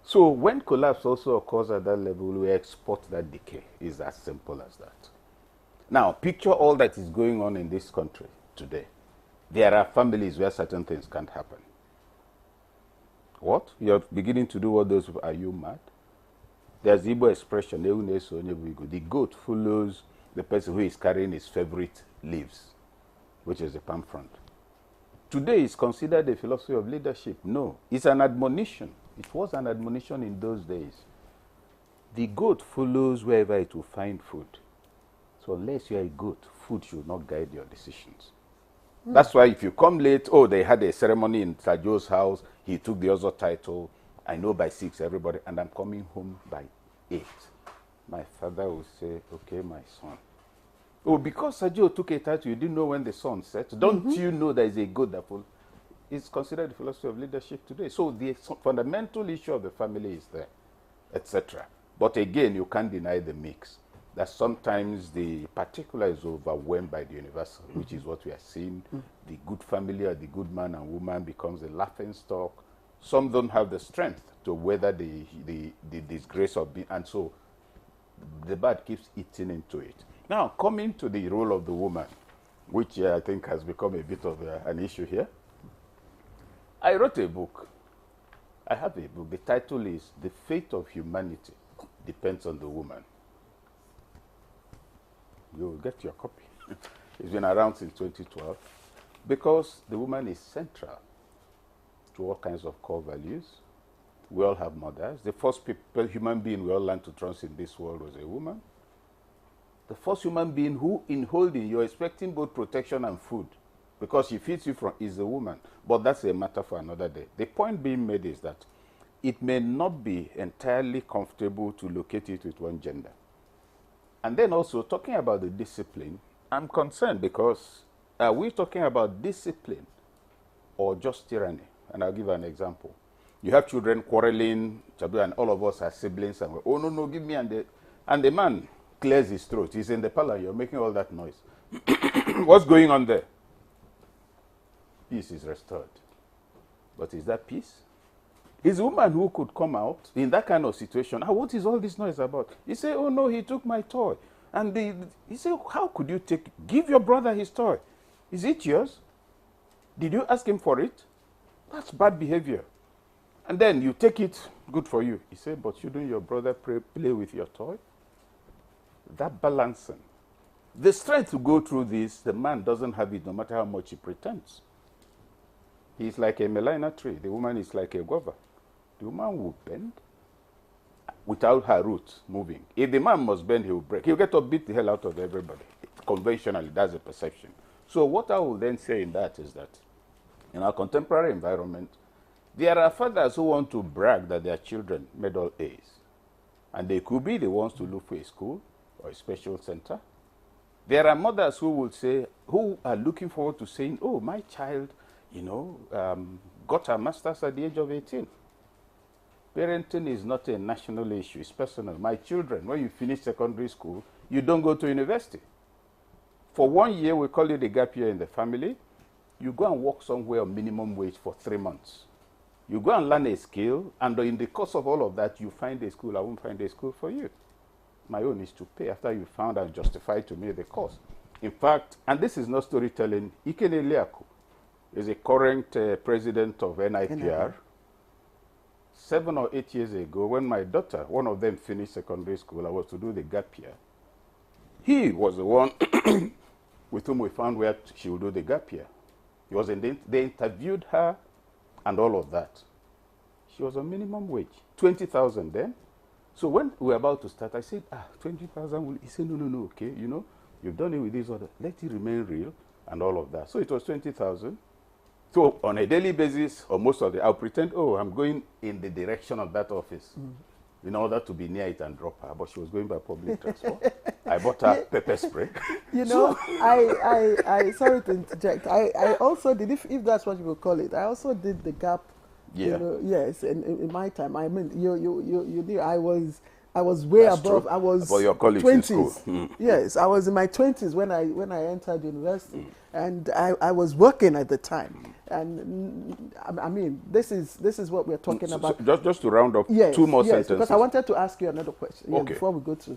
So when collapse also occurs at that level, we export that decay. It's as simple as that. Now, picture all that is going on in this country today. There are families where certain things can't happen. What? You're beginning to do what those people, are you mad? There's the Igbo expression, the goat follows the person who is carrying his favorite leaves, which is the palm front. Today is considered a philosophy of leadership. No, it's an admonition. It was an admonition in those days. The goat follows wherever it will find food. So unless you're a goat, food should not guide your decisions. That's why if you come late, oh, they had a ceremony in Sajo's house, he took the other title, I know by 6 everybody, and I'm coming home by 8. My father will say, okay, my son. Oh, because Sajo took a title, you didn't know when the sun set. Don't you know there is a good that will? It's considered the philosophy of leadership today. So the fundamental issue of the family is there, etc. But again, you can't deny the mix. That sometimes the particular is overwhelmed by the universal, which is what we are seeing. The good family or the good man and woman becomes a laughing stock. Some don't have the strength to weather the disgrace of being, and so the bad keeps eating into it. Now, coming to the role of the woman, which I think has become a bit of an issue here. I wrote a book. I have a book. The title is The Fate of Humanity Depends on the Woman. You'll get your copy. It's been around since 2012 because the woman is central to all kinds of core values. We all have mothers. The first human being we all learned to trust in this world was a woman. The first human being who, in holding, you're expecting both protection and food because she feeds you from is a woman. But that's a matter for another day. The point being made is that it may not be entirely comfortable to locate it with one gender. And then also, talking about the discipline, I'm concerned because are we talking about discipline or just tyranny? And I'll give an example. You have children quarreling, and all of us are siblings, and oh, no, give me, and the man clears his throat. He's in the parlor, you're making all that noise. What's going on there? Peace is restored. But is that peace? Is a woman who could come out in that kind of situation, what is all this noise about? He say, oh no, he took my toy. And he said, how could you give your brother his toy? Is it yours? Did you ask him for it? That's bad behavior. And then you take it, good for you. He said, but shouldn't your brother play with your toy? That balancing. The strength to go through this, the man doesn't have it no matter how much he pretends. He's like a melina tree. The woman is like a guava. The woman will bend without her roots moving. If the man must bend, he will break. He'll get to beat the hell out of everybody. Conventionally, that's a perception. So what I will then say in that is that in our contemporary environment, there are fathers who want to brag that their children made all A's. And they could be the ones to look for a school or a special center. There are mothers who will say, who are looking forward to saying, oh, my child, got her master's at the age of 18. Parenting is not a national issue, it's personal. My children, when you finish secondary school, you don't go to university. For 1 year, we call it a gap year in the family. You go and work somewhere on minimum wage for 3 months. You go and learn a skill, and in the course of all of that, you find a school. I won't find a school for you. My own is to pay after you found and justified to me the cost. In fact, and this is not storytelling, Ikene Liaku is a current president of NIPR. 7 or 8 years ago, when my daughter, one of them finished secondary school, I was to do the gap year. He was the one with whom we found where she would do the gap year. He was they interviewed her and all of that. She was on minimum wage, 20,000 then. So when we were about to start, I said, 20,000. He said, no, okay, you've done it with this order. Let it remain real and all of that. So it was 20,000. So on a daily basis, or most of the, I'll pretend, I'm going in the direction of that office in order to be near it and drop her. But she was going by public transport. I bought her pepper spray. I sorry to interject. I also did, if that's what you would call it, I also did the gap. Yeah. Yes, and in my time, I mean, you knew I was way That's above. true. I was About your colleagues 20s. in school. Yes, I was in my 20s when I entered university, and I was working at the time. And I mean, this is what we're talking about. So just to round up, yes, 2 more sentences. Because I wanted to ask you another question Okay. before we go to.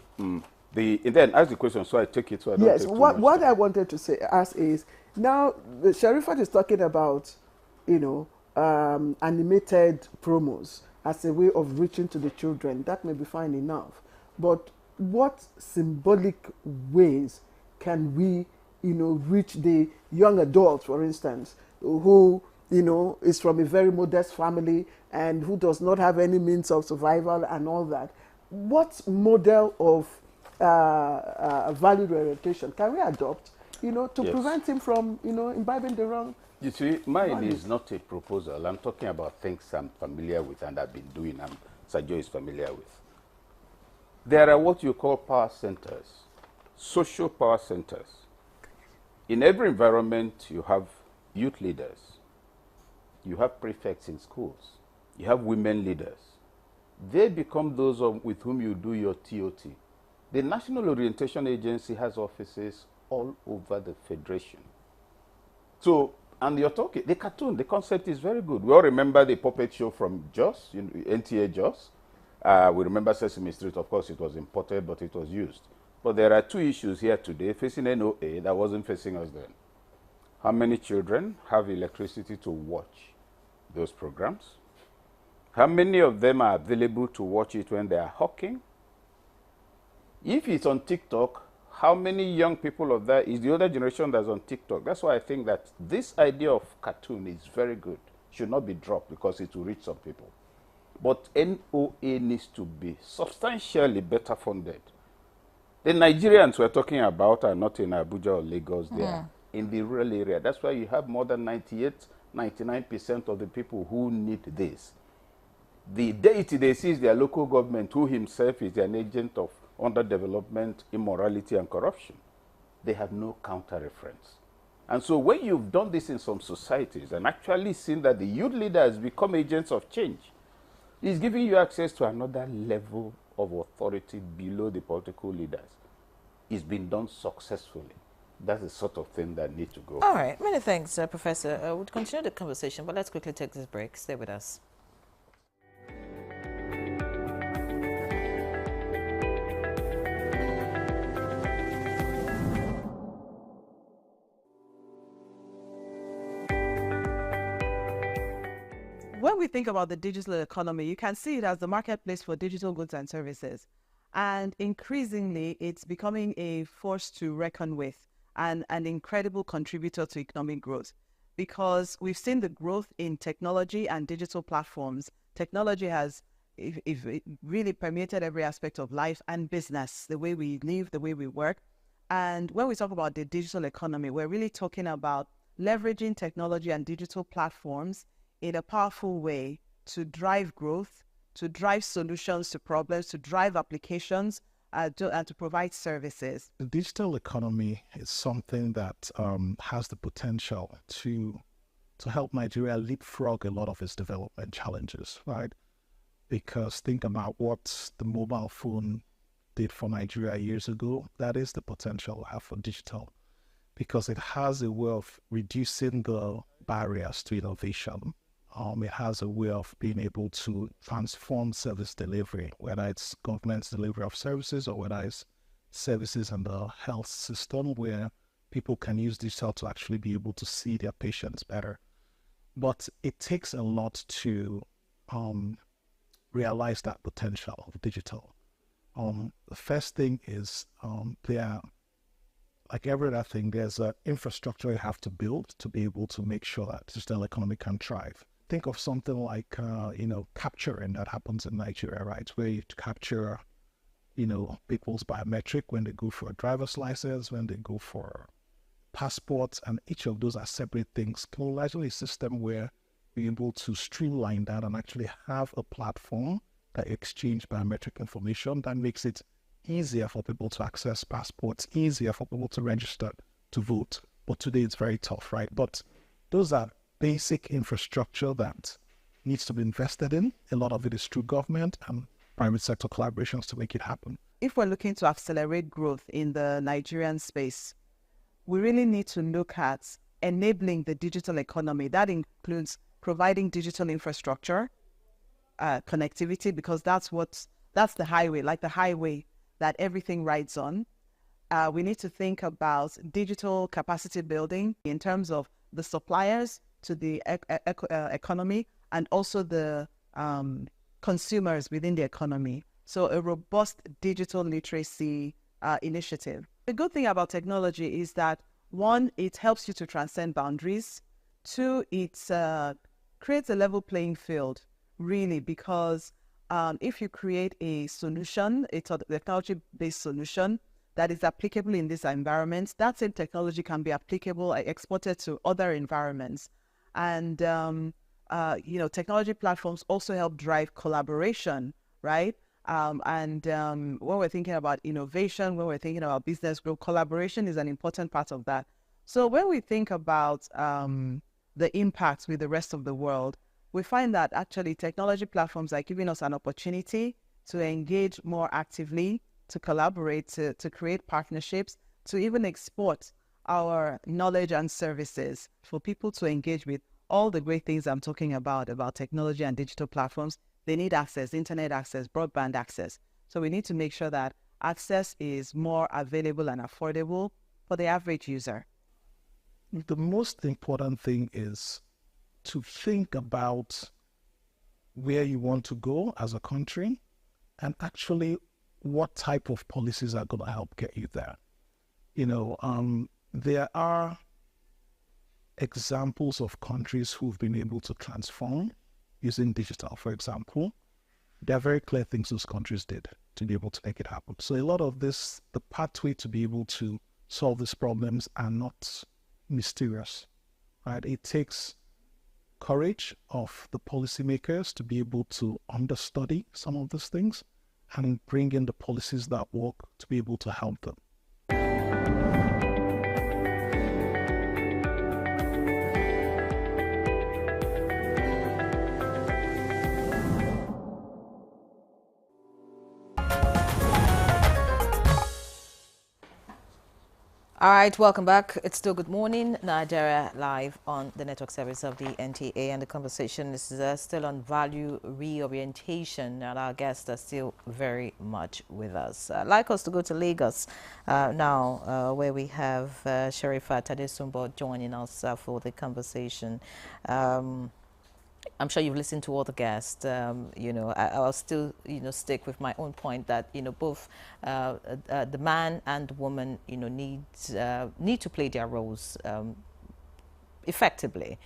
And then ask the question so I take it so I don't Yes, take too much what time. I wanted to ask is, now the Sharifat is talking about, animated promos as a way of reaching to the children. That may be fine enough. But what symbolic ways can we, reach the young adult, for instance, who, is from a very modest family and who does not have any means of survival and all that? What model of value orientation can we adopt, to Yes. prevent him from, imbibing the wrong? You see, mine values? is not a proposal. I'm talking about things I'm familiar with and I've been doing and Sajo is familiar with. There are what you call power centers, social power centers. In every environment, you have youth leaders. You have prefects in schools. You have women leaders. They become those with whom you do your TOT. The National Orientation Agency has offices all over the Federation. So, and you're talking, the cartoon, the concept is very good. We all remember the puppet show from Jos, NTA Jos. We remember Sesame Street, of course, it was imported, but it was used. But there are two issues here today facing NOA that wasn't facing us then. How many children have electricity to watch those programs? How many of them are available to watch it when they are hawking? If it's on TikTok, how many young people of that is the older generation that's on TikTok? That's why I think that this idea of cartoon is very good. Should not be dropped because it will reach some people. But NOA needs to be substantially better funded. The Nigerians we're talking about are not in Abuja or Lagos. They are in the rural area. That's why you have more than 99% of the people who need this. The deity they see is their local government, who himself is an agent of underdevelopment, immorality, and corruption. They have no counter-reference. And so when you've done this in some societies and actually seen that the youth leaders become agents of change, it's giving you access to another level of authority below the political leaders. It's been done successfully. That's the sort of thing that needs to go. All right. Many thanks, Professor. We'll continue the conversation, but let's quickly take this break. Stay with us. When we think about the digital economy, you can see it as the marketplace for digital goods and services. And increasingly, it's becoming a force to reckon with and an incredible contributor to economic growth, because we've seen the growth in technology and digital platforms. Technology has it really permeated every aspect of life and business, the way we live, the way we work. And when we talk about the digital economy, we're really talking about leveraging technology and digital platforms in a powerful way to drive growth, to drive solutions to problems, to drive applications, and to provide services. The digital economy is something that has the potential to help Nigeria leapfrog a lot of its development challenges, right? Because think about what the mobile phone did for Nigeria years ago. That is the potential we have for digital, because it has a way of reducing the barriers to innovation. It has a way of being able to transform service delivery, whether it's government's delivery of services or whether it's services in the health system, where people can use digital to actually be able to see their patients better. But it takes a lot to realize that potential of digital. The first thing is like every other thing, there's an infrastructure you have to build to be able to make sure that digital economy can thrive. Think of something like, capturing that happens in Nigeria, right? Where you capture, people's biometric when they go for a driver's license, when they go for passports, and each of those are separate things. Largely a system where you're able to streamline that and actually have a platform that exchange biometric information that makes it easier for people to access passports, easier for people to register to vote. But today it's very tough, right? But those are basic infrastructure that needs to be invested in. A lot of it is through government and private sector collaborations to make it happen. If we're looking to accelerate growth in the Nigerian space, we really need to look at enabling the digital economy. That includes providing digital infrastructure, connectivity, because that's the highway. Like the highway that everything rides on. We need to think about digital capacity building in terms of the suppliers to the economy and also the consumers within the economy. So a robust digital literacy initiative. The good thing about technology is that, one, it helps you to transcend boundaries. Two, it creates a level playing field, really, because if you create a solution, a technology-based solution that is applicable in this environment, that same technology can be applicable, exported to other environments. And, technology platforms also help drive collaboration, right? When we're thinking about innovation, when we're thinking about business growth, collaboration is an important part of that. So when we think about the impacts with the rest of the world, we find that actually technology platforms are giving us an opportunity to engage more actively, to collaborate, to create partnerships, to even export our knowledge and services for people to engage with all the great things I'm talking about technology and digital platforms. They need access, internet access, broadband access. So we need to make sure that access is more available and affordable for the average user. The most important thing is to think about where you want to go as a country and actually what type of policies are going to help get you there. There are examples of countries who've been able to transform using digital, for example. There are very clear things those countries did to be able to make it happen. So a lot of this, the pathway to be able to solve these problems are not mysterious, right? It takes courage of the policymakers to be able to understudy some of these things and bring in the policies that work to be able to help them. All right, welcome back. It's still Good Morning Nigeria, live on the network service of the NTA, and the conversation is still on value reorientation, and our guests are still very much with us. I'd like us to go to Lagos now, where we have Sherifat Adesumbo joining us for the conversation. I'm sure you've listened to all the guests. I'll still, stick with my own point that, both the man and the woman, need to play their roles effectively,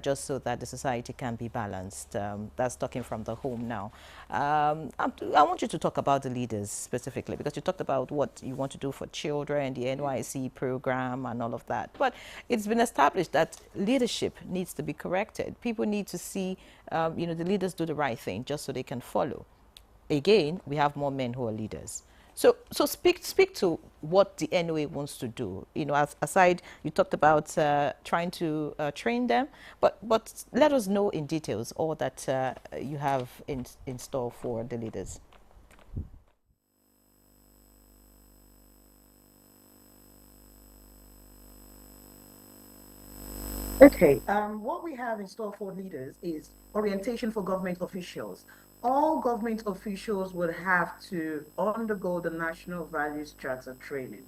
just so that the society can be balanced. That's talking from the home now. I want you to talk about the leaders specifically, because you talked about what you want to do for children, the NYC program and all of that. But it's been established that leadership needs to be corrected. People need to see, the leaders do the right thing just so they can follow. Again, we have more men who are leaders. So speak to what the NOA wants to do. Aside, you talked about trying to train them, but let us know in details all that you have in store for the leaders. Okay, what we have in store for leaders is orientation for government officials. All government officials will have to undergo the National Values Charter training.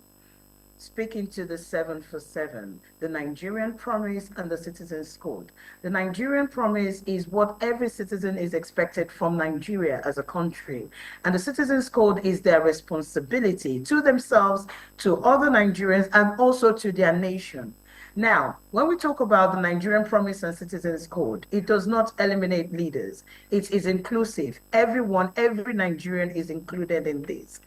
Speaking to the 7 for 7, the Nigerian Promise and the Citizens Code. The Nigerian Promise is what every citizen is expected from Nigeria as a country. And the Citizens Code is their responsibility to themselves, to other Nigerians, and also to their nation. Now, when we talk about the Nigerian Promise and Citizens Code, it does not eliminate leaders. It is inclusive. Everyone, every Nigerian is included in this.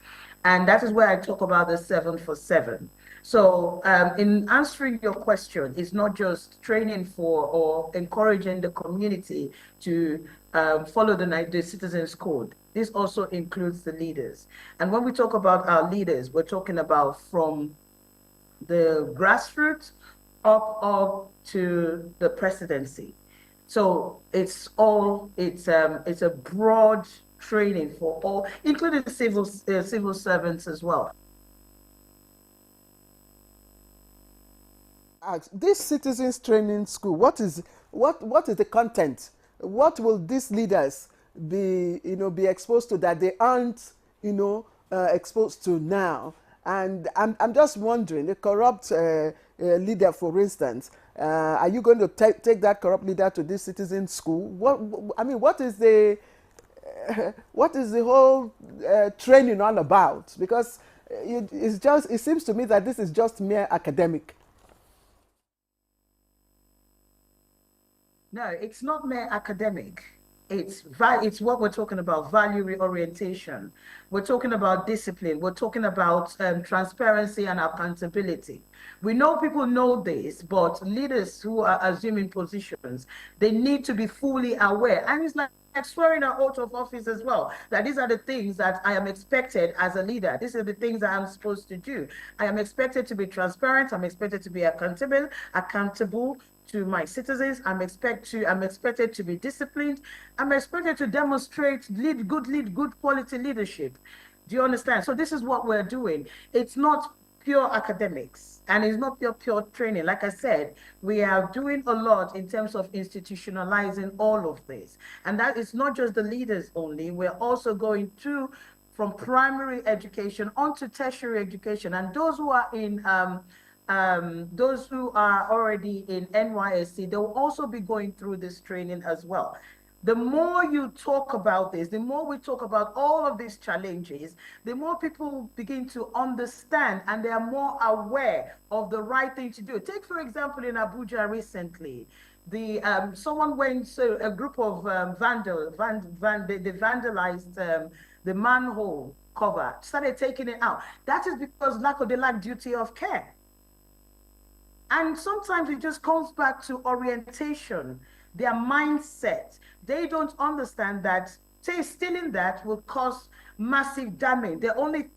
And that is where I talk about the 7 for 7. So in answering your question, it's not just training for or encouraging the community to follow the Citizens Code. This also includes the leaders. And when we talk about our leaders, we're talking about from the grassroots up to the presidency. So it's a broad training for all, including civil servants as well. This citizens training school, what is the content? What will these leaders be exposed to that they aren't exposed to now. And I'm just wondering, the corrupt leader, for instance, are you going to take that corrupt leader to this citizen school? What is the whole training all about? Because it seems to me that this is just mere academic. No, it's not mere academic. It's what we're talking about, value reorientation. We're talking about discipline. We're talking about transparency and accountability. We know people know this, but leaders who are assuming positions, they need to be fully aware. And it's like swearing an oath of office as well, that these are the things that I am expected as a leader. These are the things that I'm supposed to do. I am expected to be transparent. I'm expected to be accountable to my citizens. I'm expected to be disciplined. I'm expected to demonstrate good quality leadership. Do you understand? So this is what we're doing. It's not pure academics and it's not pure training. Like I said, we are doing a lot in terms of institutionalizing all of this. And that is not just the leaders only. We're also going through from primary education onto tertiary education. And those who are in those who are already in NYSC, they will also be going through this training as well. The more you talk about this, the more we talk about all of these challenges, the more people begin to understand and they are more aware of the right thing to do. Take, for example, in Abuja recently, someone went, so a group of they vandalized the manhole cover, started taking it out. That is because they lack duty of care. And sometimes it just comes back to orientation, their mindset. They don't understand that stealing that will cause massive damage. They're only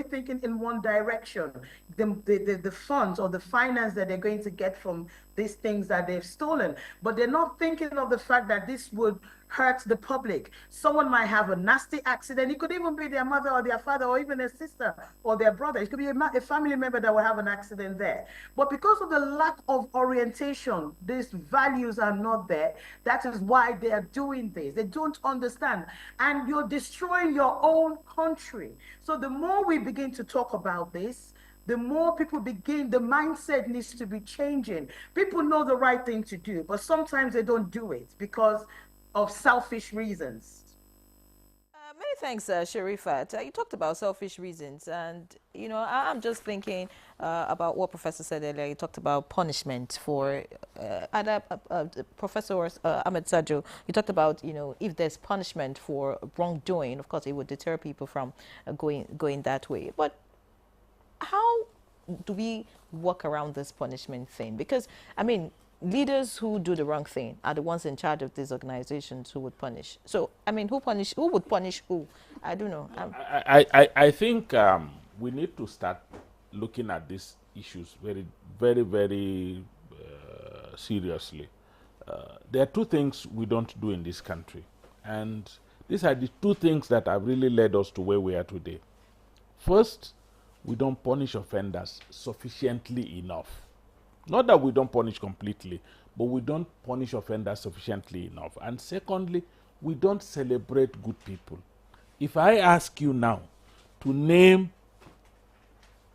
thinking in one direction. The funds or the finance that they're going to get from these things that they've stolen. But they're not thinking of the fact that this would hurt the public. Someone might have a nasty accident. It could even be their mother or their father or even their sister or their brother. It could be a family member that will have an accident there. But because of the lack of orientation, these values are not there. That is why they are doing this. They don't understand. And you're destroying your own country. So the more we begin to talk about this, the more people begin, the mindset needs to be changing. People know the right thing to do, but sometimes they don't do it because of selfish reasons. Many thanks, Sherifat. You talked about selfish reasons, and I'm just thinking about what Professor said earlier. You talked about punishment for Professor Ahmed Sajo. You talked about if there's punishment for wrongdoing, of course it would deter people from going that way. But how do we work around this punishment thing? Because leaders who do the wrong thing are the ones in charge of these organizations who would punish. So, who would punish who? I don't know. I think we need to start looking at these issues very, very, very seriously. There are two things we don't do in this country. And these are the two things that have really led us to where we are today. First, we don't punish offenders sufficiently enough. Not that we don't punish completely, but we don't punish offenders sufficiently enough. And secondly, we don't celebrate good people. If I ask you now to name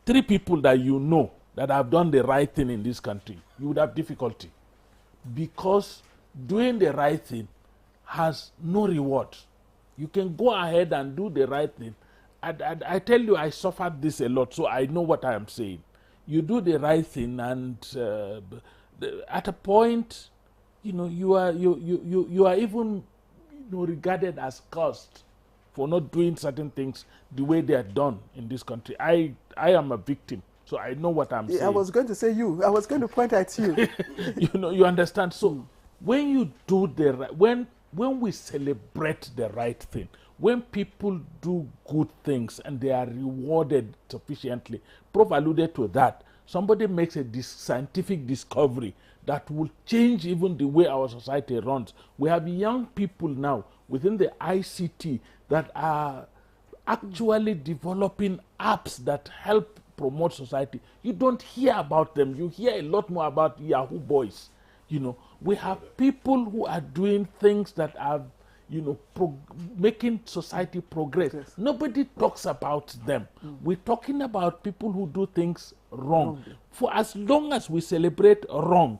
3 people that you know that have done the right thing in this country, you would have difficulty. Because doing the right thing has no reward. You can go ahead and do the right thing. I tell you, I suffered this a lot, so I know what I am saying. You do the right thing, and at a point, you are even regarded as cursed for not doing certain things the way they are done in this country. I am a victim, so I know what I'm saying. I was going to say you. I was going to point at you. You understand. So when you do the right, when we celebrate the right thing, when people do good things and they are rewarded sufficiently, Prof alluded to that, somebody makes a scientific discovery that will change even the way our society runs. We have young people now within the ICT that are actually developing apps that help promote society. You don't hear about them. You hear a lot more about Yahoo boys. We have people who are doing things that are making society progress. Yes. Nobody talks about them. We're talking about people who do things wrong. For as long as we celebrate wrong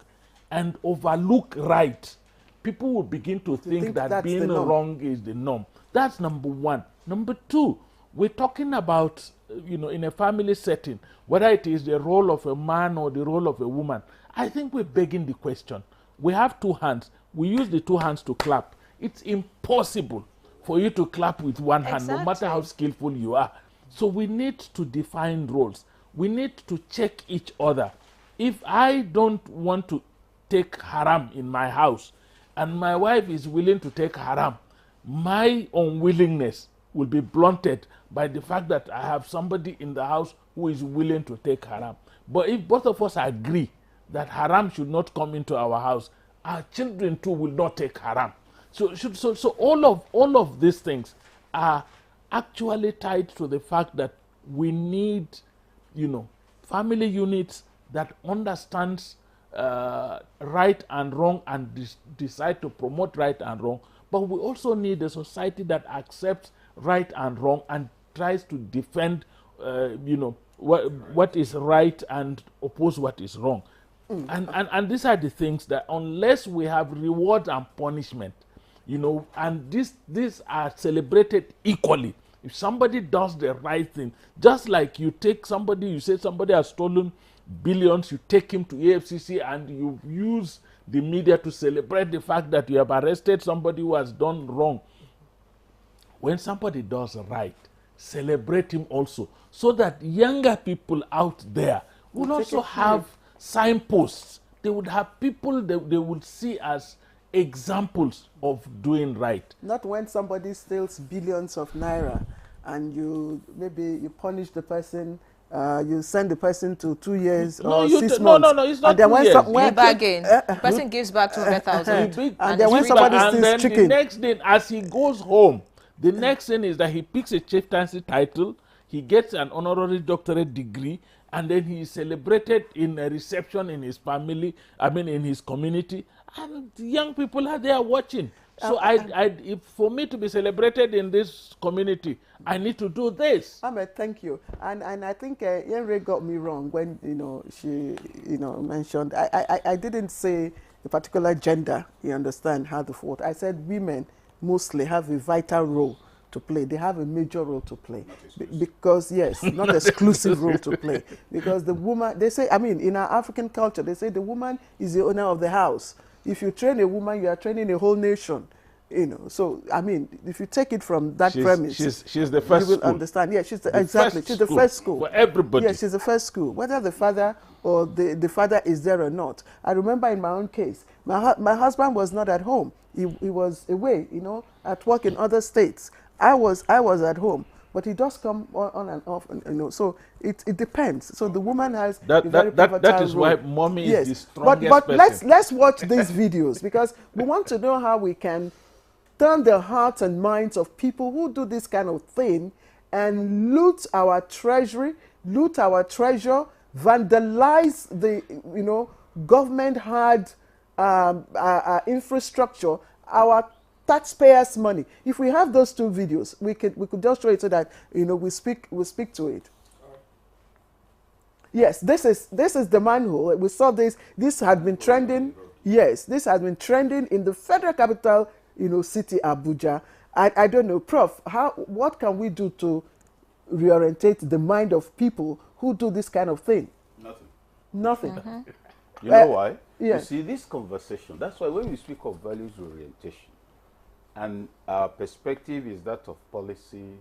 and overlook right, people will begin to think that being wrong is the norm. That's number one. Number two, we're talking about, in a family setting, whether it is the role of a man or the role of a woman. I think we're begging the question. We have two hands. We use the two hands to clap. It's impossible for you to clap with one hand, no matter how skillful you are. So we need to define roles. We need to check each other. If I don't want to take haram in my house, and my wife is willing to take haram, my unwillingness will be blunted by the fact that I have somebody in the house who is willing to take haram. But if both of us agree that haram should not come into our house, our children too will not take haram. So all of these things are actually tied to the fact that we need, family units that understands right and wrong and decide to promote right and wrong. But we also need a society that accepts right and wrong and tries to defend, what is right and oppose what is wrong. And these are the things that unless we have reward and punishment, and these are celebrated equally. If somebody does the right thing, just like you take somebody, you say somebody has stolen billions, you take him to AFCC and you use the media to celebrate the fact that you have arrested somebody who has done wrong. When somebody does right, celebrate him also, so that younger people out there will also have signposts. They would have people they would see as examples of doing right. Not when somebody steals billions of naira and you punish the person, you send the person to 2 years or 6 months. No, it's not 2 years. You bargain. Person gives back 200,000. And then when somebody steals chicken. The next thing, as he goes home, the next thing is that he picks a chieftaincy title, he gets an honorary doctorate degree, and then he is celebrated in a reception in his family, in his community, and the young people are there watching. So if for me to be celebrated in this community, I need to do this. Ahmed, thank you. And I think Yenre got me wrong when she mentioned. I didn't say a particular gender. You understand how the fault. I said women mostly have a vital role to play. They have a major role to play because not exclusive role to play, because the woman, they say, in our African culture, they say the woman is the owner of the house. If you train a woman, you are training a whole nation. So if you take it from that premise, she's the first you will school. Understand. Yeah, she's the first school for everybody. Yeah, she's the first school, whether the father or the father is there or not. I remember in my own case, my husband was not at home. He was away, at work in other states. I was at home, but he does come on and off, so it depends. So the woman has a very pivotal that is role. why mommy is the strongest but person. let's watch these videos, because we want to know how we can turn the hearts and minds of people who do this kind of thing and loot our treasury, loot our treasure, vandalize the government hard infrastructure, our taxpayers' money. If we have those two videos, we could just show it so that we speak to it. Yes, this is the manhole. We saw this. This had been trending. Yes, this has been trending in the federal capital, city Abuja. I don't know, Prof. What can we do to reorientate the mind of people who do this kind of thing? Nothing. Mm-hmm. You know why? Yes. You see, this conversation, that's why when we speak of values orientation, and our perspective is that of policy,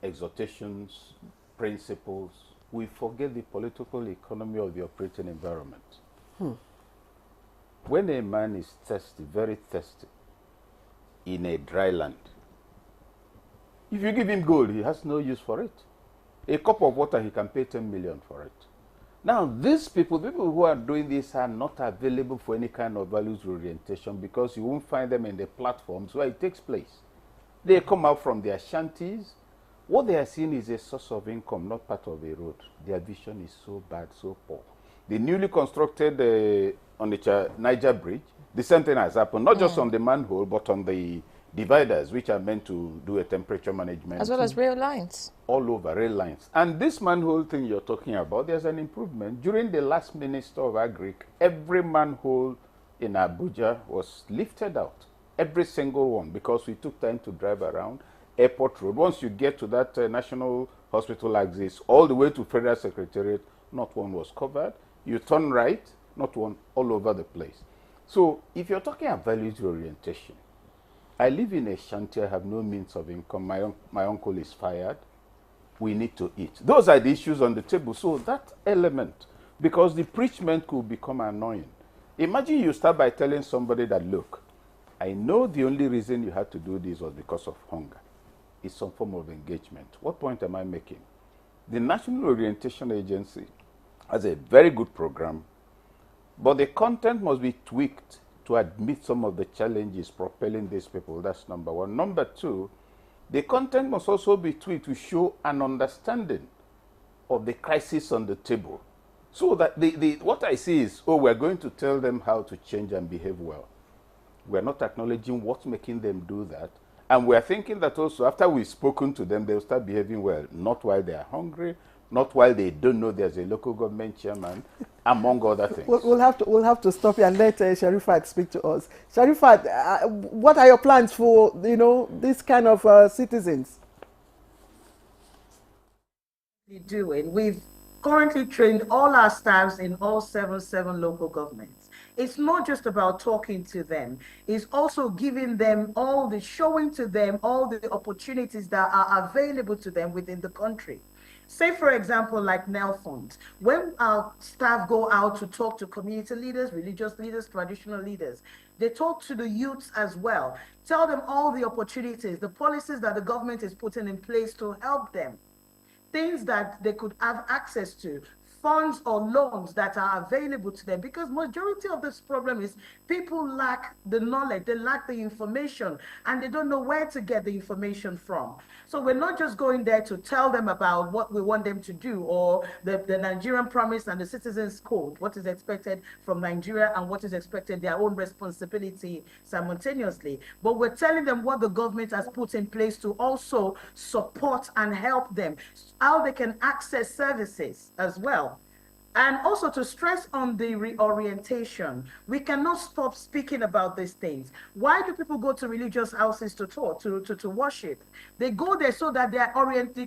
exhortations, principles, we forget the political economy of the operating environment. When a man is thirsty, very thirsty, in a dry land, if you give him gold, he has no use for it. A cup of water, he can pay 10 million for it. Now, these people who are doing this are not available for any kind of values orientation, because you won't find them in the platforms where it takes place. They come out from their shanties. What they are seeing is a source of income, not part of a road. Their vision is so bad, so poor. The newly constructed on the Niger Bridge The same thing has happened, not just on the manhole, but on the dividers, which are meant to do a temperature management. As well as rail lines. All over, rail lines. And this manhole thing you're talking about, there's an improvement. During the last Minister of Agric, every manhole in Abuja was lifted out. Every single one, because we took time to drive around Airport Road. Once you get to that National Hospital axis, all the way to Federal Secretariat, not one was covered. You turn right, not one, all over the place. So if you're talking about values orientation, I live in a shanty, I have no means of income, my uncle is fired, we need to eat. Those are the issues on the table. So that element, because the preachment could become annoying. Imagine you start by telling somebody that, look, I know the only reason you had to do this was because of hunger. It's some form of engagement. What point am I making? The National Orientation Agency has a very good program, but the content must be tweaked to admit some of the challenges propelling these people. That's number one. Number two, the content must also be tweaked to show an understanding of the crisis on the table. So that what I see is, oh, we're going to tell them how to change and behave well. We're not acknowledging what's making them do that. And we're thinking that also after we've spoken to them, they'll start behaving well, not while they are hungry, not while they don't know there's a local government chairman, among other things. We'll have to stop here and let Sharifat speak to us. Sharifat, what are your plans for, this kind of citizens? We've currently trained all our staffs in all 7 local governments. It's not just about talking to them. It's also giving them showing to them all the opportunities that are available to them within the country. Say, for example, like Nelfund, when our staff go out to talk to community leaders, religious leaders, traditional leaders, they talk to the youths as well. Tell them all the opportunities, the policies that the government is putting in place to help them, things that they could have access to, funds or loans that are available to them, because majority of this problem is people lack the knowledge, they lack the information, and they don't know where to get the information from. So we're not just going there to tell them about what we want them to do, or the Nigerian Promise and the Citizens Code, what is expected from Nigeria and what is expected, their own responsibility simultaneously. But we're telling them what the government has put in place to also support and help them, how they can access services as well. And also to stress on the reorientation. We cannot stop speaking about these things. Why do people go to religious houses to talk, to worship? They go there so that they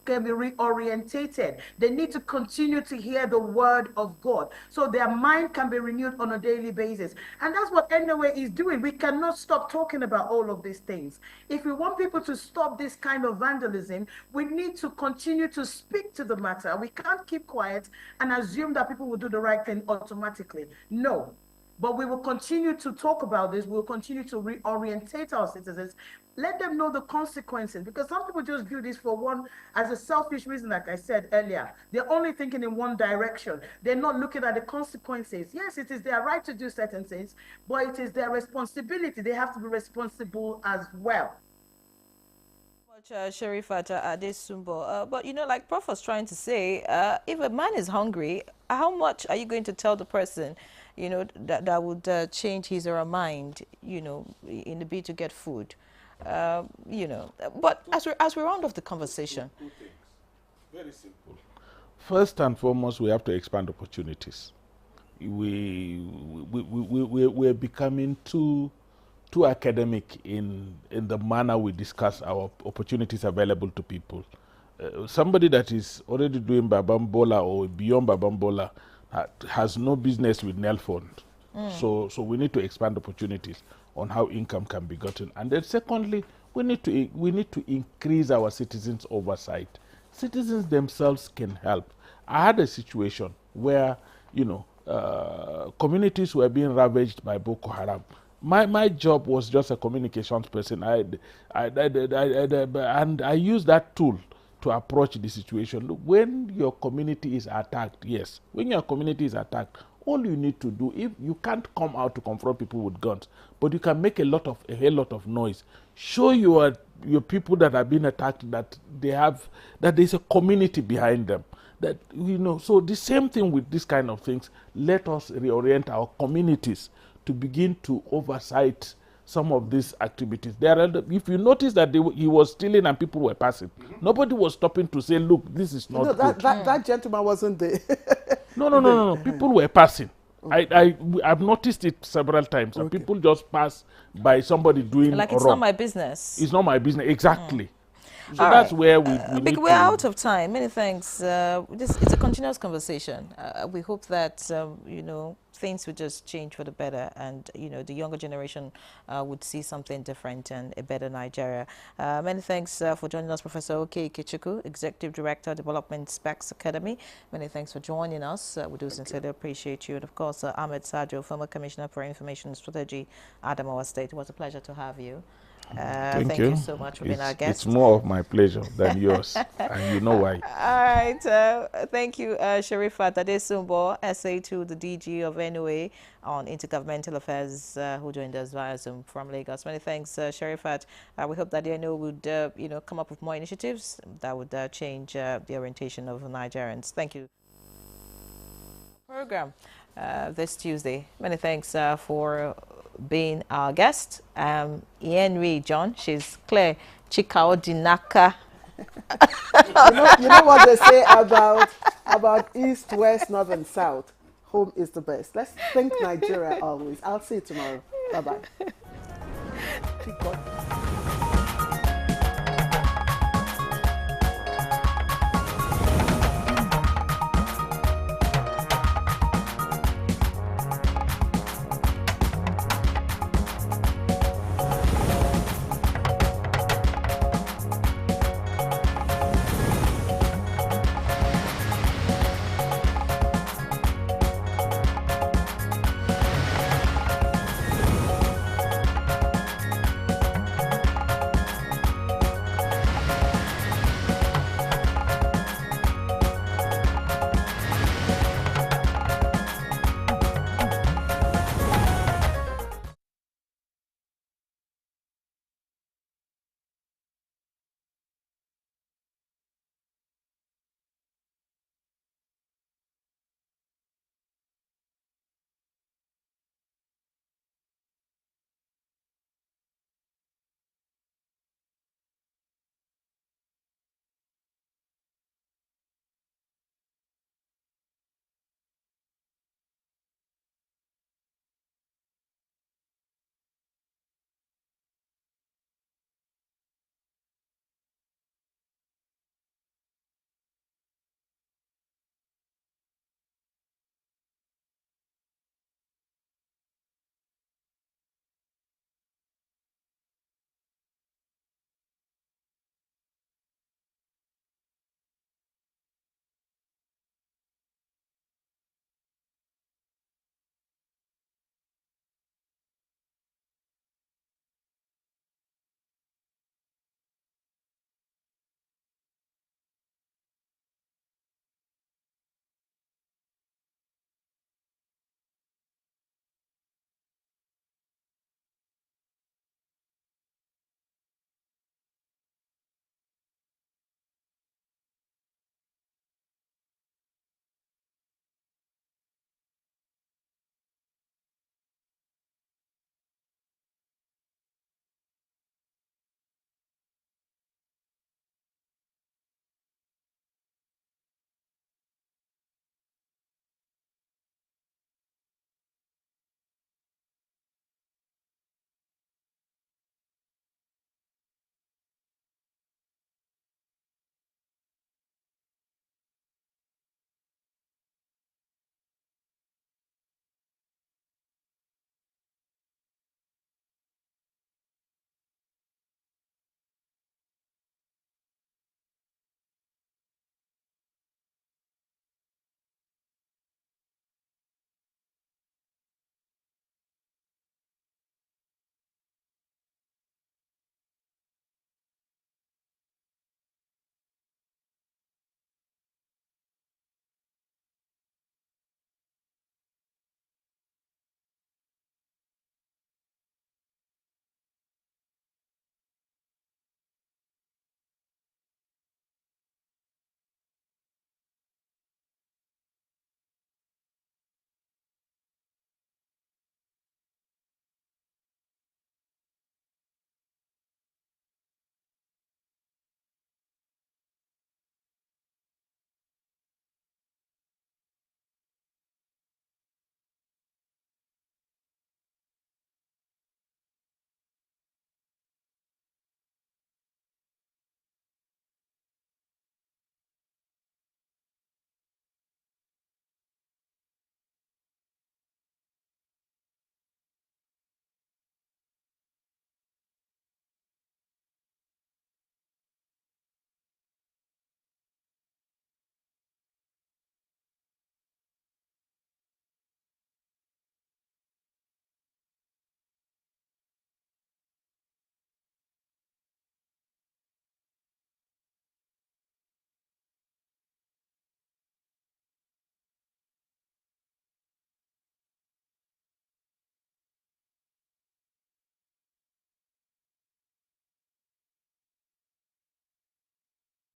can be reorientated. They need to continue to hear the word of God, so their mind can be renewed on a daily basis. And that's what NOA is doing. We cannot stop talking about all of these things. If we want people to stop this kind of vandalism, we need to continue to speak to the matter. We can't keep quiet and assume that people will do the right thing automatically. No, but we will continue to talk about this. We'll continue to reorientate our citizens, let them know the consequences, because some people just do this for as a selfish reason, like I said earlier. They're only thinking in one direction. They're not looking at the consequences. Yes, it is their right to do certain things, but it is their responsibility. They have to be responsible as well. Sharifat Adesumbo, but like Prof was trying to say, if a man is hungry, how much are you going to tell the person, that would change his or her mind, in the bid to get food, But as we round off the conversation, two things. Very simple. First and foremost, we have to expand opportunities. We're becoming too academic in the manner we discuss our opportunities available to people. Somebody that is already doing Babambola or beyond Babambola has no business with Nelfund. So we need to expand opportunities on how income can be gotten. And then secondly, we need to increase our citizens' oversight. Citizens themselves can help. I had a situation where, communities were being ravaged by Boko Haram. My job was just a communications person. And I used that tool to approach the situation. When your community is attacked, yes, when your community is attacked, all you need to do, if you can't come out to confront people with guns, but you can make a hell lot of noise. Show your people that are being attacked that there's a community behind them. So the same thing with this kind of things. Let us reorient our communities to begin to oversight some of these activities. If you notice that he was stealing and people were passing, nobody was stopping to say, look, this is not good. That gentleman wasn't there. No. People were passing. I've noticed it several times. And people just pass by somebody doing like it's wrong. not my business. It's not my business, exactly. So All that's right. where we need we're out of time. Many thanks. It's a continuous conversation. We hope that things would just change for the better, and the younger generation would see something different and a better Nigeria. Many thanks for joining us, Professor Oke Ikechukwu, Executive Director, Development Specs Academy. Many thanks for joining us. We do sincerely appreciate you, and of course, Ahmed Sajo, former Commissioner for Information Strategy, Adamawa State. It was a pleasure to have you. Thank you so much for being our guest. It's more of my pleasure than yours, and you know why. All right. Thank you, Sherifat Adesumbo, SA to the DG of NOA on Intergovernmental Affairs, who joined us via Zoom from Lagos. Many thanks, Sherifat. We hope that the NOA would, come up with more initiatives that would change the orientation of Nigerians. Thank you. Program this Tuesday. Many thanks for being our guest. Henry John, she's Claire Chikao Dinaka. you know what they say about East, West, North, and South. Home is the best. Let's think Nigeria always. I'll see you tomorrow. Bye-bye.